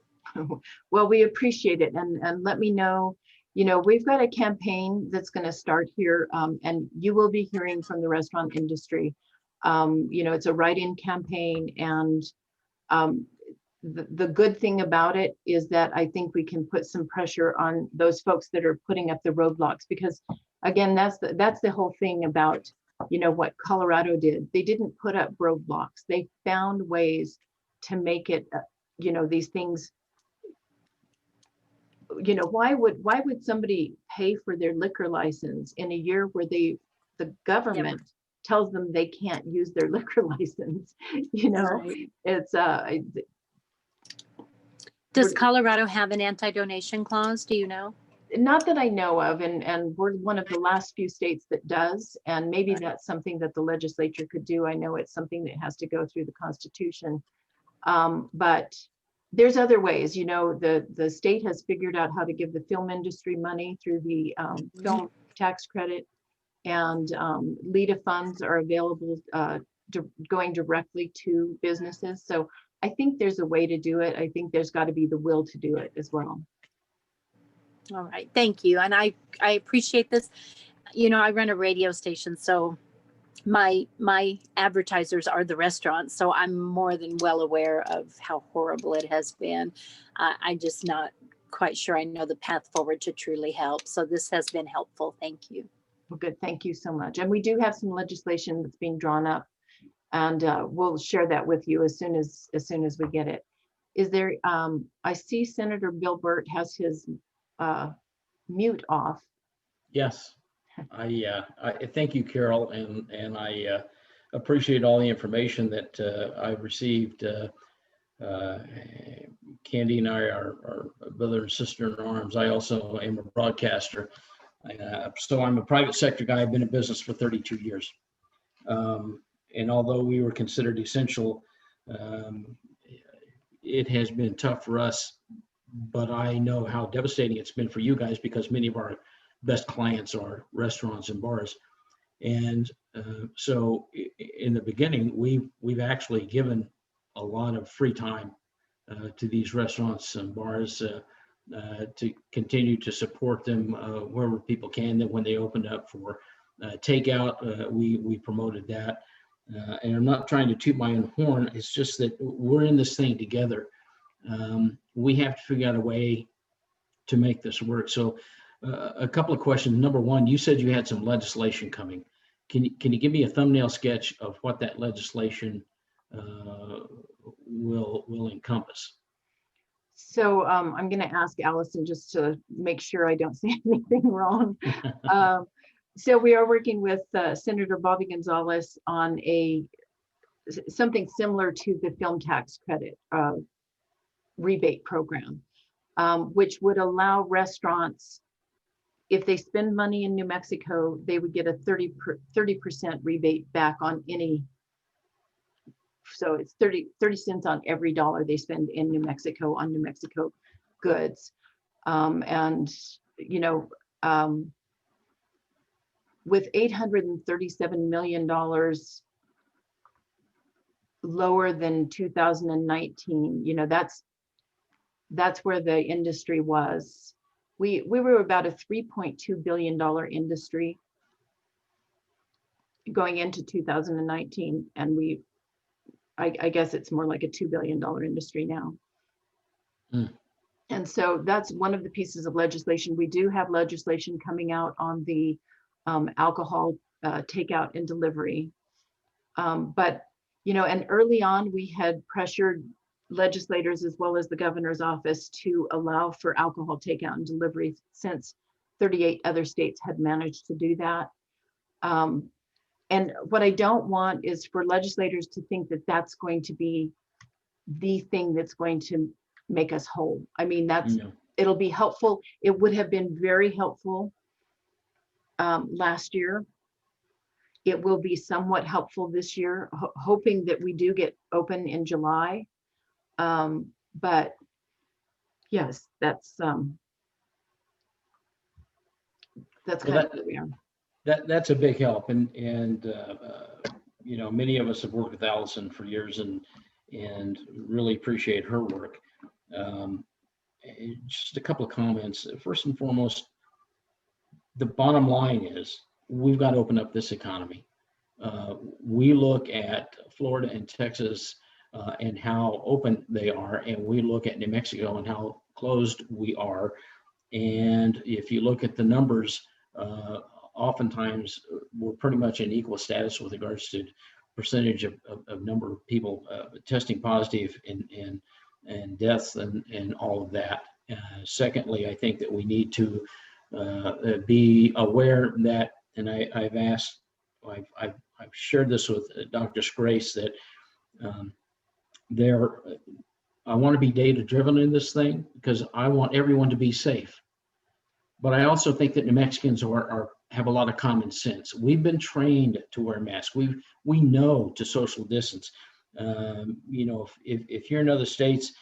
Well, we appreciate it. And let me know, you know, we've got a campaign that's going to start here, and you will be hearing from the restaurant industry. You know, it's a write-in campaign, and the good thing about it is that I think we can put some pressure on those folks that are putting up the roadblocks, because again, that's the whole thing about, you know, what Colorado did. They didn't put up roadblocks. They found ways to make it, you know, these things, you know, why would somebody pay for their liquor license in a year where the government tells them they can't use their liquor license? You know, Right. it's Does Colorado have an anti-donation clause? Do you know? not that I know of, and we're one of the last few states that does, and maybe that's something that the legislature could do. I know it's something that has to go through the Constitution, but there's other ways. You know, the state has figured out how to give the film industry money through the film tax credit, and LEDA funds are available going directly to businesses. So I think there's a way to do it. I think there's got to be the will to do it as well. All right, thank you. And I appreciate this. You know, I run a radio station, so my advertisers are the restaurants. So I'm more than well aware of how horrible it has been. I'm just not quite sure I know the path forward to truly help. So this has been helpful. Thank you. Well, good. Thank you so much. And we do have some legislation that's being drawn up, and we'll share that with you as soon as we get it. Is there? I see Senator Bill Burt has his mute off. Yes, I thank you, Carol, and I appreciate all the information that I've received. Candy and I are brother and sister in arms. I also am a broadcaster, so I'm a private sector guy. I've been in business for 32 years, and although we were considered essential, it has been tough for us. But I know how devastating it's been for you guys, because many of our best clients are restaurants and bars. And so in the beginning, we've actually given a lot of free time to these restaurants and bars to continue to support them wherever people can. That when they opened up for takeout, we promoted that. And I'm not trying to toot my own horn. It's just that we're in this thing together. We have to figure out a way to make this work. So a couple of questions. Number one, you said you had some legislation coming. Can you give me a thumbnail sketch of what that legislation will encompass? So I'm going to ask Allison just to make sure I don't say anything wrong. So we are working with Senator Bobby Gonzalez on something similar to the film tax credit rebate program, which would allow restaurants, if they spend money in New Mexico, they would get a 30% rebate back on any. So it's 30 cents on every dollar they spend in New Mexico on New Mexico goods. And, you know, with $837 million lower than 2019, you know, that's where the industry was. We were about a $3.2 billion industry going into 2019, and I guess it's more like a $2 billion industry now. Mm. And so that's one of the pieces of legislation. We do have legislation coming out on the alcohol takeout and delivery. But, you know, and early on, we had pressured legislators as well as the governor's office to allow for alcohol takeout and delivery, since 38 other states had managed to do that. And what I don't want is for legislators to think that that's going to be the thing that's going to make us whole. I mean, it'll be helpful. It would have been very helpful last year. It will be somewhat helpful this year, hoping that we do get open in July. But yes, that's kind of where we are. That's a big help, and you know, many of us have worked with Allison for years, and really appreciate her work. Just a couple of comments. First and foremost, the bottom line is we've got to open up this economy. We look at Florida and Texas and how open they are, and we look at New Mexico and how closed we are. And if you look at the numbers, oftentimes we're pretty much in equal status with regards to percentage of number of people testing positive and deaths and all of that. Secondly, I think that we need to be aware that, and I've shared this with Dr. Grace, that I want to be data driven in this thing because I want everyone to be safe. But I also think that New Mexicans have a lot of common sense. We've been trained to wear masks. We know to social distance. You know, if you're in other states,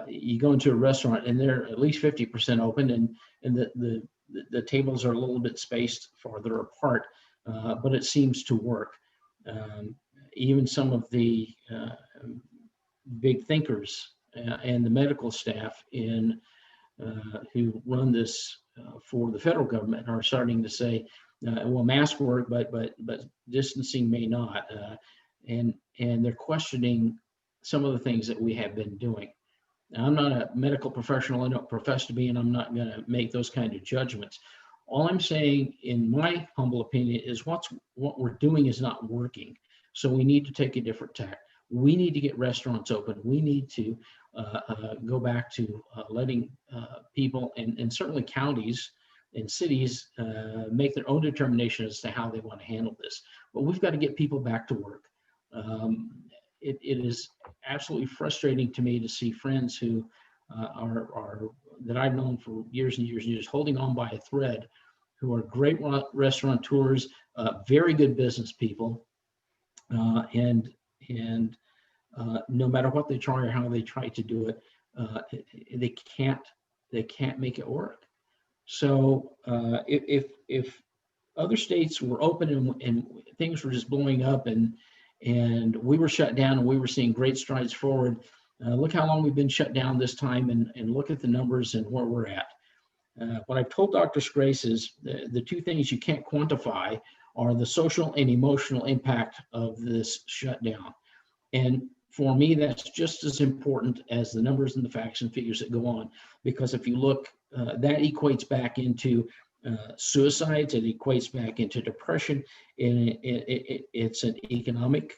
you go into a restaurant and they're at least 50% open, and the tables are a little bit spaced farther apart, but it seems to work. Even some of the big thinkers and the medical staff who run this for the federal government are starting to say, well, masks work, but distancing may not, and they're questioning some of the things that we have been doing. Now, I'm not a medical professional. I don't profess to be, and I'm not going to make those kind of judgments. All I'm saying, in my humble opinion, is what we're doing is not working. So we need to take a different tack. We need to get restaurants open. We need to go back to letting people and certainly counties and cities make their own determination as to how they want to handle this. But we've got to get people back to work. It is absolutely frustrating to me to see friends who that I've known for years and years and years, holding on by a thread, who are great restaurateurs, very good business people, and no matter what they try or how they try to do it, they can't make it work. So if other states were open and things were just blowing up and we were shut down and we were seeing great strides forward, look how long we've been shut down this time, and look at the numbers and where we're at. What I've told Dr. Grace is the two things you can't quantify are the social and emotional impact of this shutdown. And for me, that's just as important as the numbers and the facts and figures that go on, because if you look, that equates back into suicides, it equates back into depression, and it's an economic,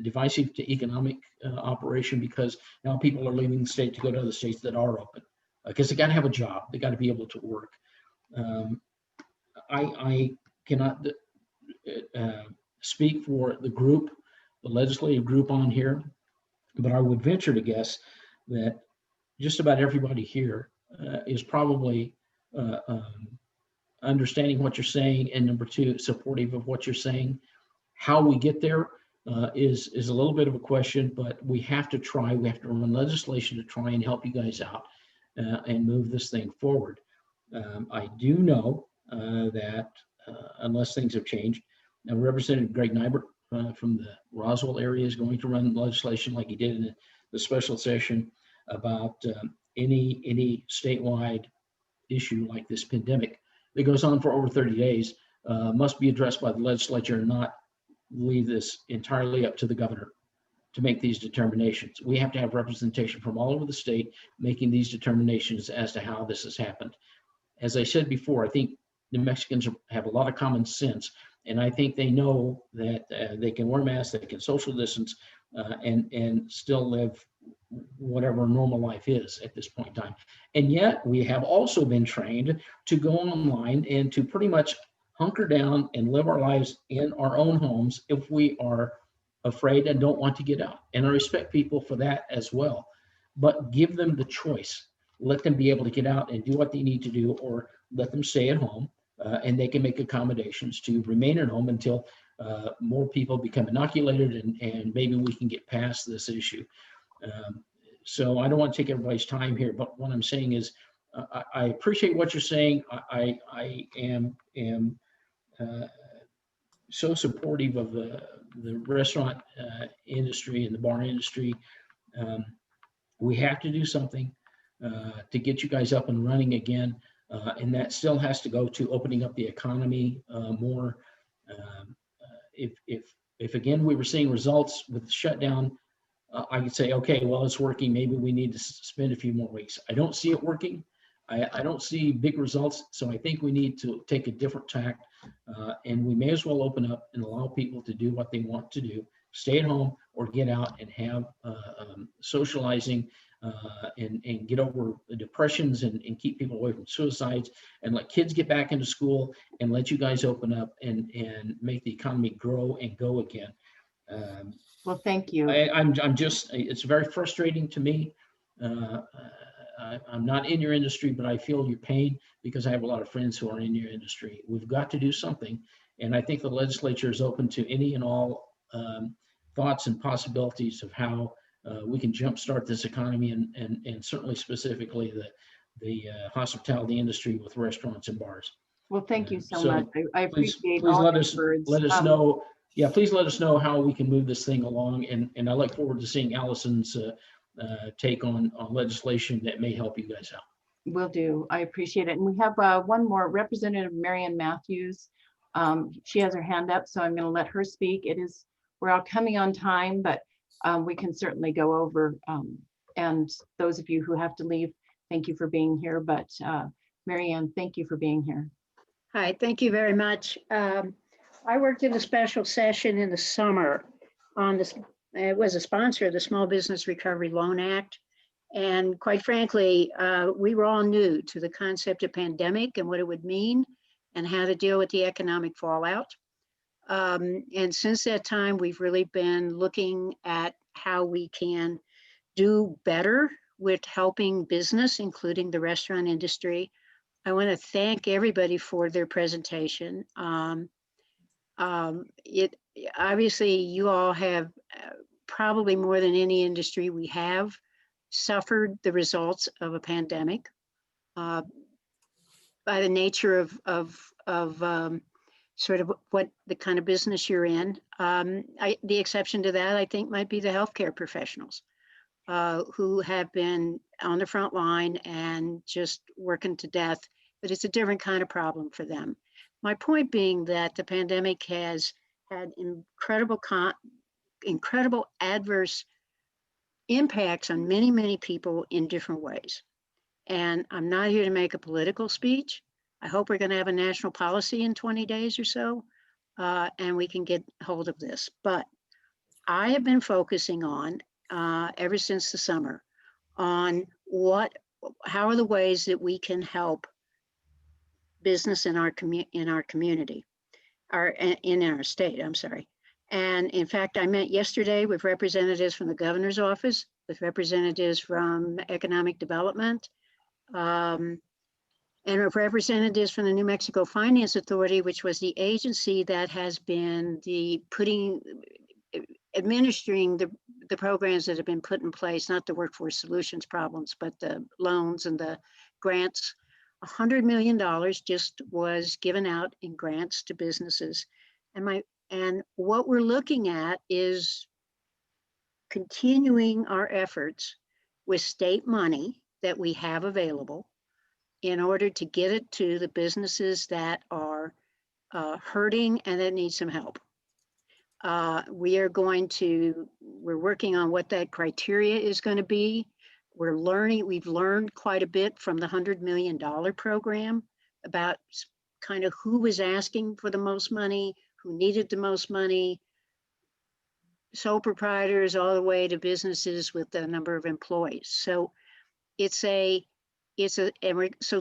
divisive to economic operation, because now people are leaving the state to go to other states that are open, because they got to have a job, they got to be able to work. I cannot speak for the group, the legislative group on here, but I would venture to guess that just about everybody here is probably understanding what you're saying, and number two, supportive of what you're saying. How we get there is a little bit of a question, but we have to try. We have to run legislation to try and help you guys out and move this thing forward. I do know that unless things have changed. Now, Representative Greg Nybert from the Roswell area is going to run legislation like he did in the special session about any statewide issue like this pandemic that goes on for over 30 days must be addressed by the legislature and not leave this entirely up to the governor to make these determinations. We have to have representation from all over the state making these determinations as to how this has happened. As I said before, I think New Mexicans have a lot of common sense, and I think they know that they can wear masks, they can social distance, and still live whatever normal life is at this point in time. And yet we have also been trained to go online and to pretty much hunker down and live our lives in our own homes if we are afraid and don't want to get out. And I respect people for that as well, but give them the choice. Let them be able to get out and do what they need to do, or let them stay at home and they can make accommodations to remain at home until more people become inoculated and maybe we can get past this issue. So I don't want to take everybody's time here, but what I'm saying is I appreciate what you're saying. I am so supportive of the restaurant industry and the bar industry. We have to do something to get you guys up and running again. And that still has to go to opening up the economy more. If again, we were seeing results with the shutdown, I could say, okay, well, it's working. Maybe we need to spend a few more weeks. I don't see it working. I don't see big results. So I think we need to take a different tack and we may as well open up and allow people to do what they want to do, stay at home or get out and have socializing and get over the depressions and keep people away from suicides and let kids get back into school and let you guys open up and make the economy grow and go again. Well, thank you. I'm just, it's very frustrating to me. I'm not in your industry, but I feel your pain because I have a lot of friends who are in your industry. We've got to do something. And I think the legislature is open to any and all thoughts and possibilities of how we can jumpstart this economy and certainly specifically the hospitality industry with restaurants and bars. Well, thank you so much. I appreciate please all let your us words. let us know. Yeah, please let us know how we can move this thing along. And I look forward to seeing Allison's take on legislation that may help you guys out. Will do. I appreciate it. And we have one more, Representative Marian Matthews. She has her hand up, so I'm going to let her speak. We're all coming on time, but we can certainly go over. And those of you who have to leave, thank you for being here. But Marian, thank you for being here. Hi, thank you very much. I worked in a special session in the summer on this. It was a sponsor of the Small Business Recovery Loan Act. And quite frankly, we were all new to the concept of pandemic and what it would mean and how to deal with the economic fallout. And since that time, we've really been looking at how we can do better with helping business, including the restaurant industry. I want to thank everybody for their presentation. Obviously, you all have probably more than any industry we have suffered the results of a pandemic by the nature of sort of what the kind of business you're in. The exception to that, I think, might be the healthcare professionals who have been on the front line and just working to death, but it's a different kind of problem for them. My point being that the pandemic has had incredible adverse impacts on many, many people in different ways. And I'm not here to make a political speech. I hope we're going to have a national policy in 20 days or so, and we can get hold of this. But I have been focusing on, ever since the summer, on how are the ways that we can help business in our community, in our state, I'm sorry. And in fact, I met yesterday with representatives from the governor's office, with representatives from economic development, and with representatives from the New Mexico Finance Authority, which was the agency that has been administering the programs that have been put in place, not the workforce solutions problems, but the loans and the grants $100 million just was given out in grants to businesses. And what we're looking at is continuing our efforts with state money that we have available in order to get it to the businesses that are hurting and that need some help. We're working on what that criteria is going to be. We've learned quite a bit from the $100 million program about kind of who was asking for the most money, who needed the most money, sole proprietors all the way to businesses with a number of employees. So so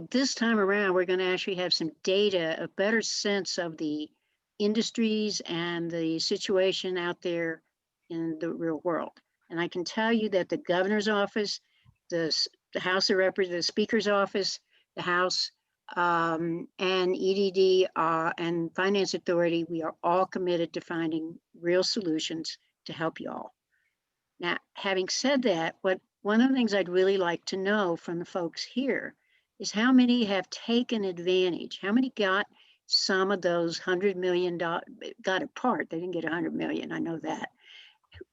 this time around, we're going to actually have some data, a better sense of the industries and the situation out there in the real world. And I can tell you that the governor's office, the House of Representatives, the Speaker's office, the House, and EDD and Finance Authority, we are all committed to finding real solutions to help you all. Now, having said that, one of the things I'd really like to know from the folks here is how many have taken advantage, how many got some of those $100 million, got a part, they didn't get 100 million, I know that,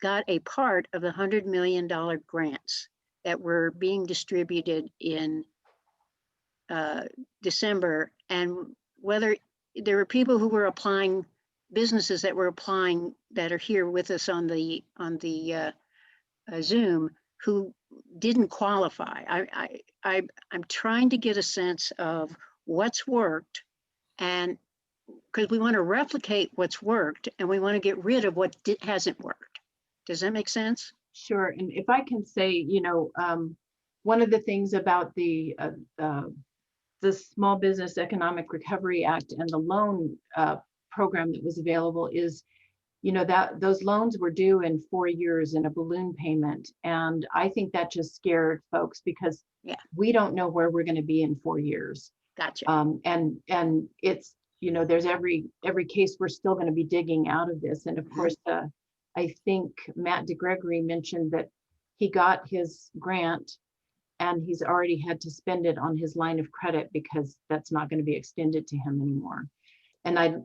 got a part of the $100 million grants that were being distributed in December, and whether there were people who were applying, businesses that were applying that are here with us on the Zoom who didn't qualify. I'm trying to get a sense of what's worked, and because we want to replicate what's worked and we want to get rid of what hasn't worked. Does that make sense? Sure. And if I can say, one of the things about the Small Business Economic Recovery Act and the loan program that was available is, that those loans were due in 4 years in a balloon payment. And I think that just scared folks because we don't know where we're going to be in 4 years. Gotcha. And it's, there's every case we're still going to be digging out of this. And of course, I think Matt DeGregory mentioned that he got his grant and he's already had to spend it on his line of credit because that's not going to be extended to him anymore. And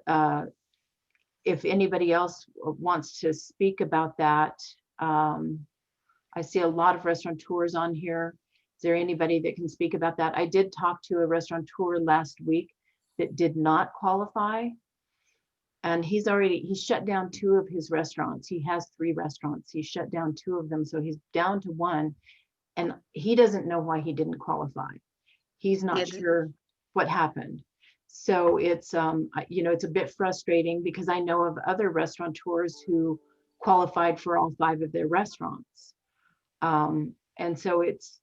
if anybody else wants to speak about that, I see a lot of restaurateurs on here. Is there anybody that can speak about that? I did talk to a restaurateur last week that did not qualify. And he shut down 2 of his restaurants. He has 3 restaurants. He shut down 2 of them. So he's down to 1. And he doesn't know why he didn't qualify. He's not sure what happened. So it's, it's a bit frustrating because I know of other restaurateurs who qualified for all 5 of their restaurants. And so it's,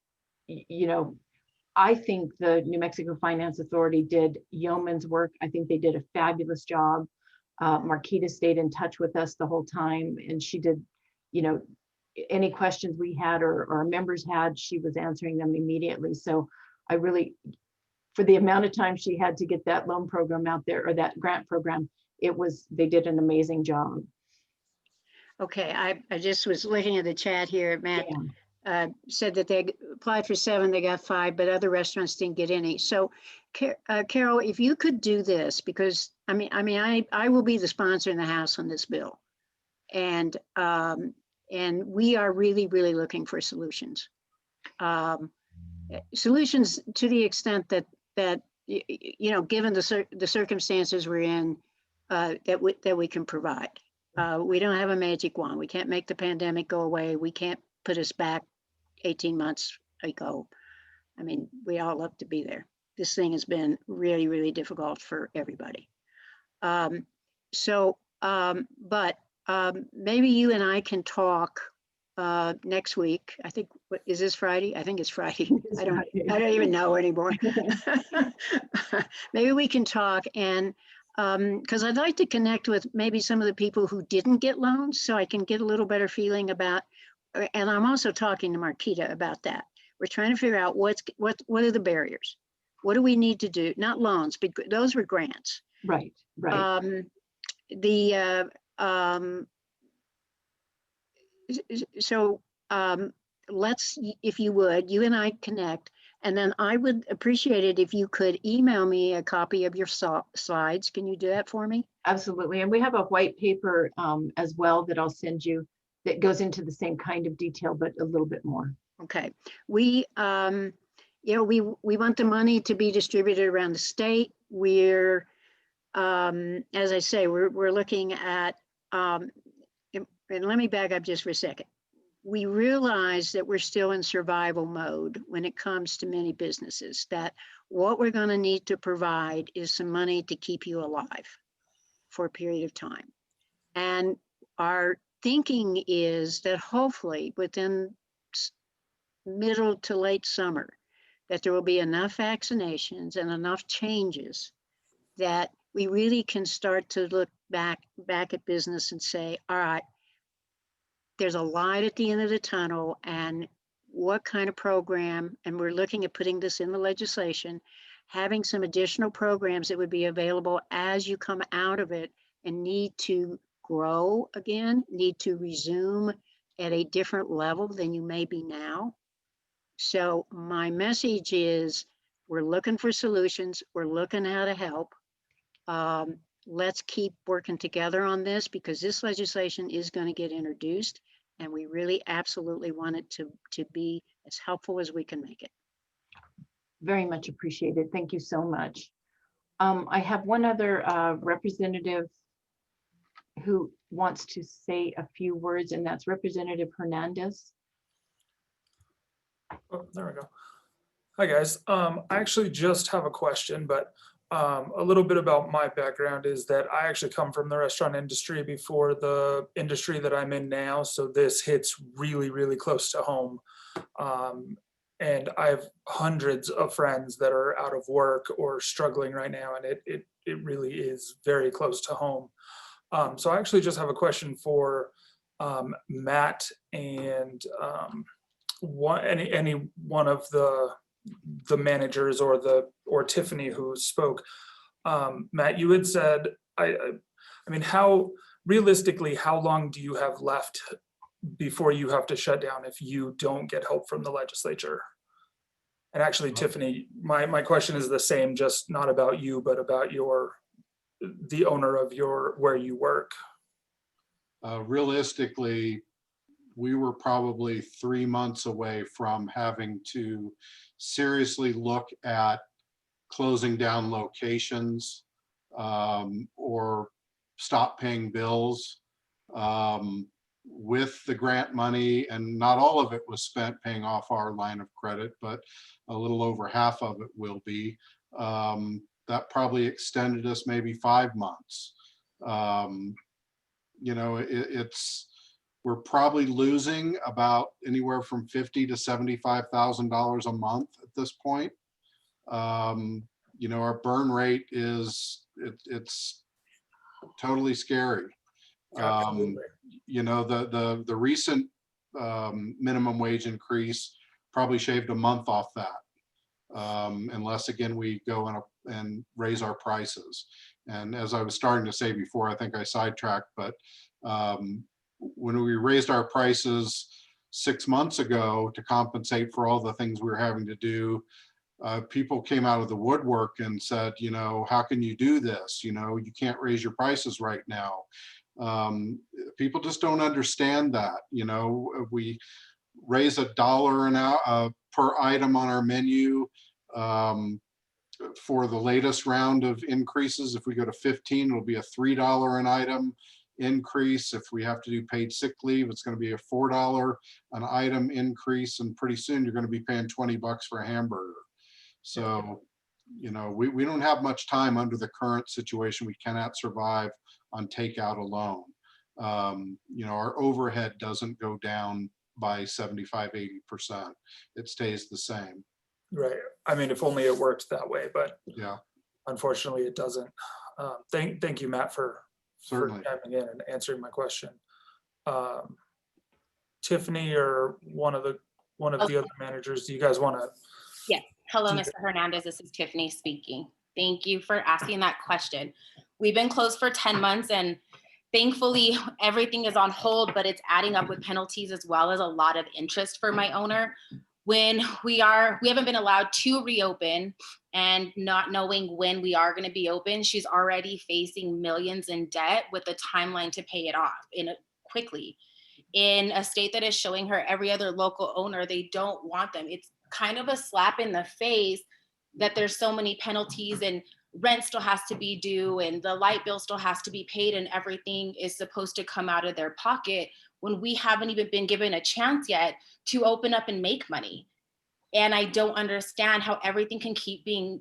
I think the New Mexico Finance Authority did yeoman's work. I think they did a fabulous job. Marquita stayed in touch with us the whole time, and she did, any questions we had or our members had, she was answering them immediately. So I really, for the amount of time she had to get that loan program out there or that grant program, they did an amazing job. Okay, I just was looking at the chat here. Matt said that they applied for 7, they got 5, but other restaurants didn't get any. So Carol, if you could do this, because I will be the sponsor in the House on this bill. And we are really, really looking for solutions. Solutions to the extent that given the circumstances we're in, that we can provide. We don't have a magic wand. We can't make the pandemic go away. We can't put us back 18 months ago. We all love to be there. This thing has been really, really difficult for everybody. But maybe you and I can talk next week. I think, is this Friday? I think it's Friday. I don't even know anymore. Maybe we can talk, and because I'd like to connect with maybe some of the people who didn't get loans, so I can get a little better feeling about. And I'm also talking to Marquita about that. We're trying to figure out what are the barriers. What do we need to do? Not loans, but those were grants. Right. So let's, if you would, you and I connect. And then I would appreciate it if you could email me a copy of your slides. Can you do that for me? Absolutely. And we have a white paper as well that I'll send you that goes into the same kind of detail, but a little bit more. Okay. We, we want the money to be distributed around the state. We're, as I say, we're looking at, and let me back up just for a second. We realize that we're still in survival mode when it comes to many businesses, that what we're going to need to provide is some money to keep you alive for a period of time. And our thinking is that hopefully within middle to late summer, that there will be enough vaccinations and enough changes that we really can start to look back at business and say, all right, there's a light at the end of the tunnel, and what kind of program, and we're looking at putting this in the legislation, having some additional programs that would be available as you come out of it and need to grow again, need to resume at a different level than you may be now. So my message is, we're looking for solutions. We're looking how to help. Let's keep working together on this, because this legislation is going to get introduced, and we really absolutely want it to be as helpful as we can make it. Very much appreciated. Thank you so much. I have one other representative who wants to say a few words, and that's Representative Hernandez. Oh, there we go. Hi, guys. I actually just have a question, but a little bit about my background is that I actually come from the restaurant industry before the industry that I'm in now. So this hits really, really close to home. And I have hundreds of friends that are out of work or struggling right now, and it really is very close to home. So I actually just have a question for Matt and any one of the managers or Tiffany who spoke. Matt, you had said, I mean, how realistically, how long do you have left before you have to shut down if you don't get help from the legislature? And actually, Tiffany, my question is the same, just not about you, but about the owner of where you work. Realistically, we were probably 3 months away from having to seriously look at closing down locations or stop paying bills. With the grant money, and not all of it was spent paying off our line of credit, but a little over half of it will be. That probably extended us maybe 5 months. You know, we're probably losing about anywhere from $50,000 to $75,000 a month at this point. You know, our burn rate it's totally scary. You know, the recent minimum wage increase probably shaved a month off that, unless again we go and raise our prices. And as I was starting to say before, I think I sidetracked, but when we raised our prices 6 months ago to compensate for all the things we were having to do, people came out of the woodwork and said, you know, how can you do this? You know, you can't raise your prices right now. People just don't understand that. You know, we raise $1 an hour per item on our menu. For the latest round of increases, if we go to 15, it'll be a $3 an item increase. If we have to do paid sick leave, it's going to be a $4 an item increase, and pretty soon you're going to be paying $20 for a hamburger. So, you know, we don't have much time under the current situation. We cannot survive on takeout alone. You know, our overhead doesn't go down by 75–80%. It stays the same. Right. I mean, if only it worked that way, but yeah, unfortunately it doesn't. Thank you, Matt, for certainly coming in and answering my question. Tiffany or one of the other managers, do you guys want to? Yes. Hello, Mr. Hernandez. This is Tiffany speaking. Thank you for asking that question. We've been closed for 10 months, and thankfully everything is on hold, but it's adding up with penalties as well as a lot of interest for my owner. when we haven't been allowed to reopen, and not knowing when we are going to be open, she's already facing millions in debt with a timeline to pay it off quickly. In a state that is showing her every other local owner, they don't want them. It's kind of a slap in the face that there's so many penalties, and rent still has to be due, and the light bill still has to be paid, and everything is supposed to come out of their pocket when we haven't even been given a chance yet to open up and make money. And I don't understand how everything can keep being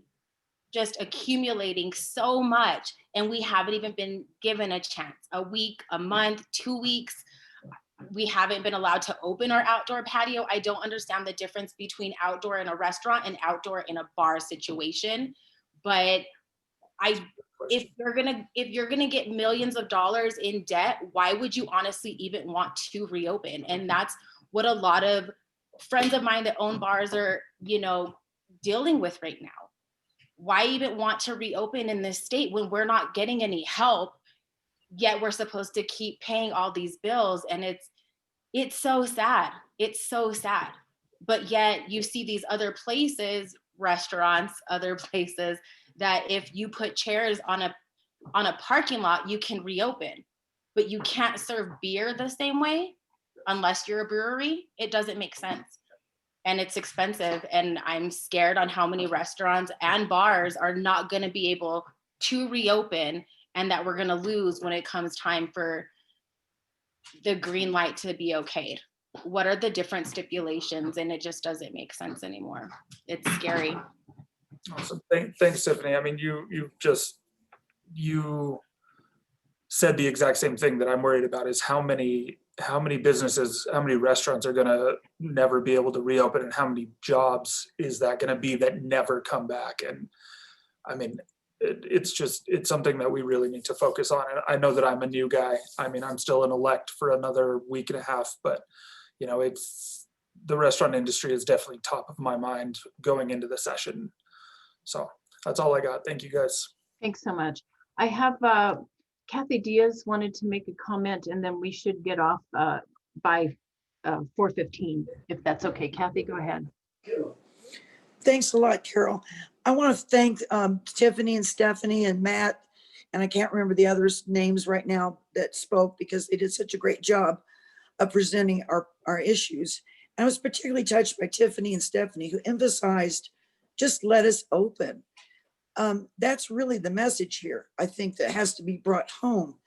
just accumulating so much, and we haven't even been given a chance. A week, a month, 2 weeks, we haven't been allowed to open our outdoor patio. I don't understand the difference between outdoor in a restaurant and outdoor in a bar situation. But if you're gonna get millions of dollars in debt, why would you honestly even want to reopen? And that's what a lot of friends of mine that own bars are, dealing with right now. Why even want to reopen in this state when we're not getting any help, yet we're supposed to keep paying all these bills? And it's so sad. It's so sad. But yet you see these other places, restaurants, other places, that if you put chairs on a parking lot, you can reopen, but you can't serve beer the same way unless you're a brewery. It doesn't make sense. And it's expensive. And I'm scared on how many restaurants and bars are not going to be able to reopen, and that we're going to lose when it comes time for the green light to be okayed. What are the different stipulations? And it just doesn't make sense anymore. It's scary. Awesome. Thanks, Tiffany. I mean, you said the exact same thing that I'm worried about, is how many businesses, how many restaurants are going to never be able to reopen, and how many jobs is that going to be that never come back? And I mean, it's something that we really need to focus on. And I know that I'm a new guy. I mean, I'm still an elect for another week and a half, but it's the restaurant industry is definitely top of my mind going into the session. So that's all I got. Thank you, guys. Thanks so much. I have Kathy Diaz wanted to make a comment, and then we should get off by 4:15, if that's okay. Kathy, go ahead. Thanks a lot, Carol. I want to thank Tiffany and Stephanie and Matt, and I can't remember the others' names right now that spoke, because they did such a great job of presenting our issues. And I was particularly touched by Tiffany and Stephanie, who emphasized, just let us open. That's really the message here, I think, that has to be brought home.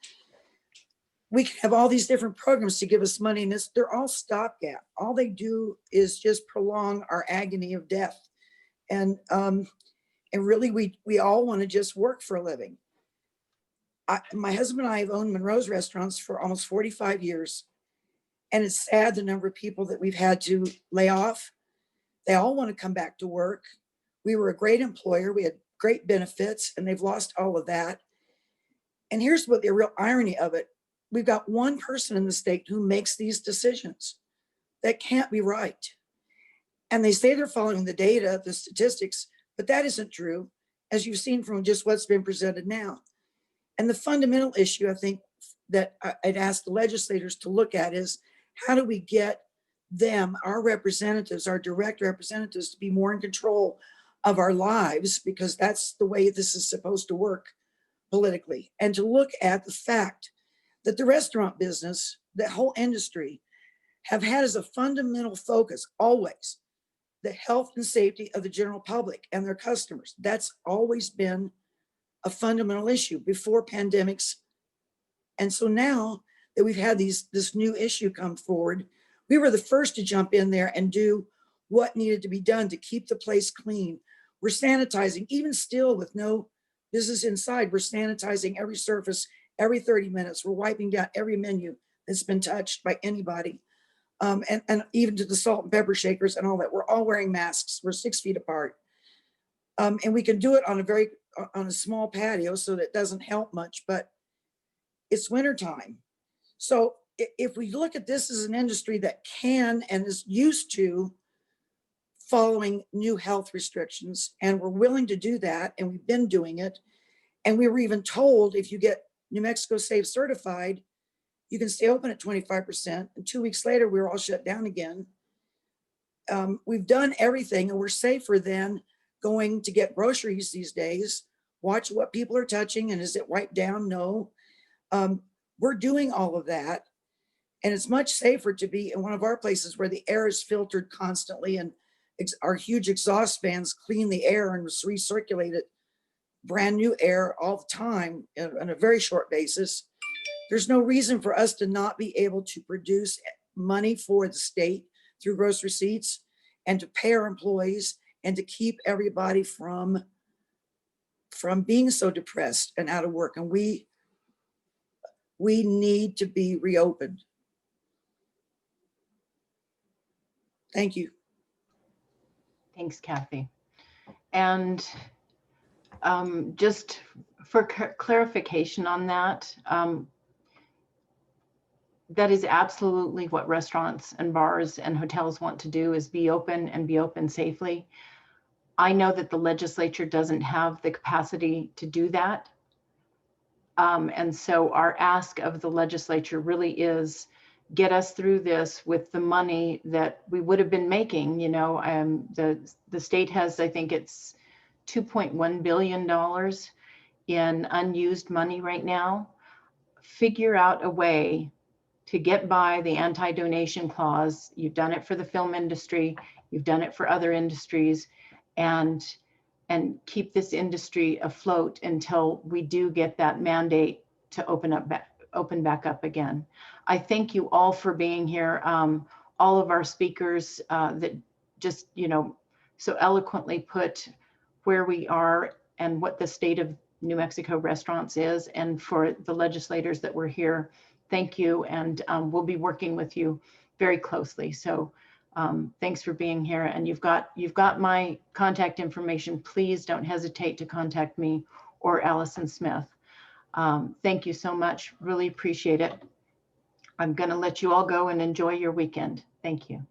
We can have all these different programs to give us money, and they're all stopgap. All they do is just prolong our agony of death. And really, we all want to just work for a living. My husband and I have owned Monroe's restaurants for almost 45 years. And it's sad, the number of people that we've had to lay off. They all want to come back to work. We were a great employer. We had great benefits, and they've lost all of that. And here's what the real irony of it. We've got one person in the state who makes these decisions. That can't be right. And they say they're following the data, the statistics, but that isn't true, as you've seen from just what's been presented now. And the fundamental issue, I think, that I'd ask the legislators to look at is, how do we get them, our representatives, our direct representatives, to be more in control of our lives, because that's the way this is supposed to work politically. And to look at the fact that the restaurant business, the whole industry, have had as a fundamental focus always the health and safety of the general public and their customers. That's always been a fundamental issue before pandemics. And so now that we've had this new issue come forward, we were the first to jump in there and do what needed to be done to keep the place clean. We're sanitizing, even still with no business inside, we're sanitizing every surface every 30 minutes. We're wiping down every menu that's been touched by anybody. And even to the salt and pepper shakers and all that, we're all wearing masks. We're 6 feet apart. And we can do it on a small patio, so that doesn't help much, but it's wintertime. So if we look at this as an industry that can and is used to following new health restrictions, and we're willing to do that, and we've been doing it, and we were even told, if you get New Mexico Safe certified, you can stay open at 25%. And 2 weeks later, we were all shut down again. we've done everything and we're safer than going to get groceries these days. Watch what people are touching and is it wiped down? No. We're doing all of that. And it's much safer to be in one of our places where the air is filtered constantly and our huge exhaust fans clean the air and recirculate it, brand new air all the time on a very short basis. There's no reason for us to not be able to produce money for the state through gross receipts and to pay our employees and to keep everybody from being so depressed and out of work. And we need to be reopened. Thank you. Thanks, Kathy. And just for clarification on that, that is absolutely what restaurants and bars and hotels want to do, is be open and be open safely. I know that the legislature doesn't have the capacity to do that. And so our ask of the legislature really is get us through this with the money that we would have been making. You know, the state has, I think it's $2.1 billion in unused money right now. Figure out a way to get by the anti-donation clause. You've done it for the film industry, you've done it for other industries, and keep this industry afloat until we do get that mandate to open back up again. I thank you all for being here. All of our speakers that just, you know, so eloquently put where we are and what the state of New Mexico restaurants is, and for the legislators that were here, thank you. And we'll be working with you very closely. So thanks for being here. And you've got my contact information. Please don't hesitate to contact me or Allison Smith. Thank you so much. Really appreciate it. I'm going to let you all go and enjoy your weekend. Thank you.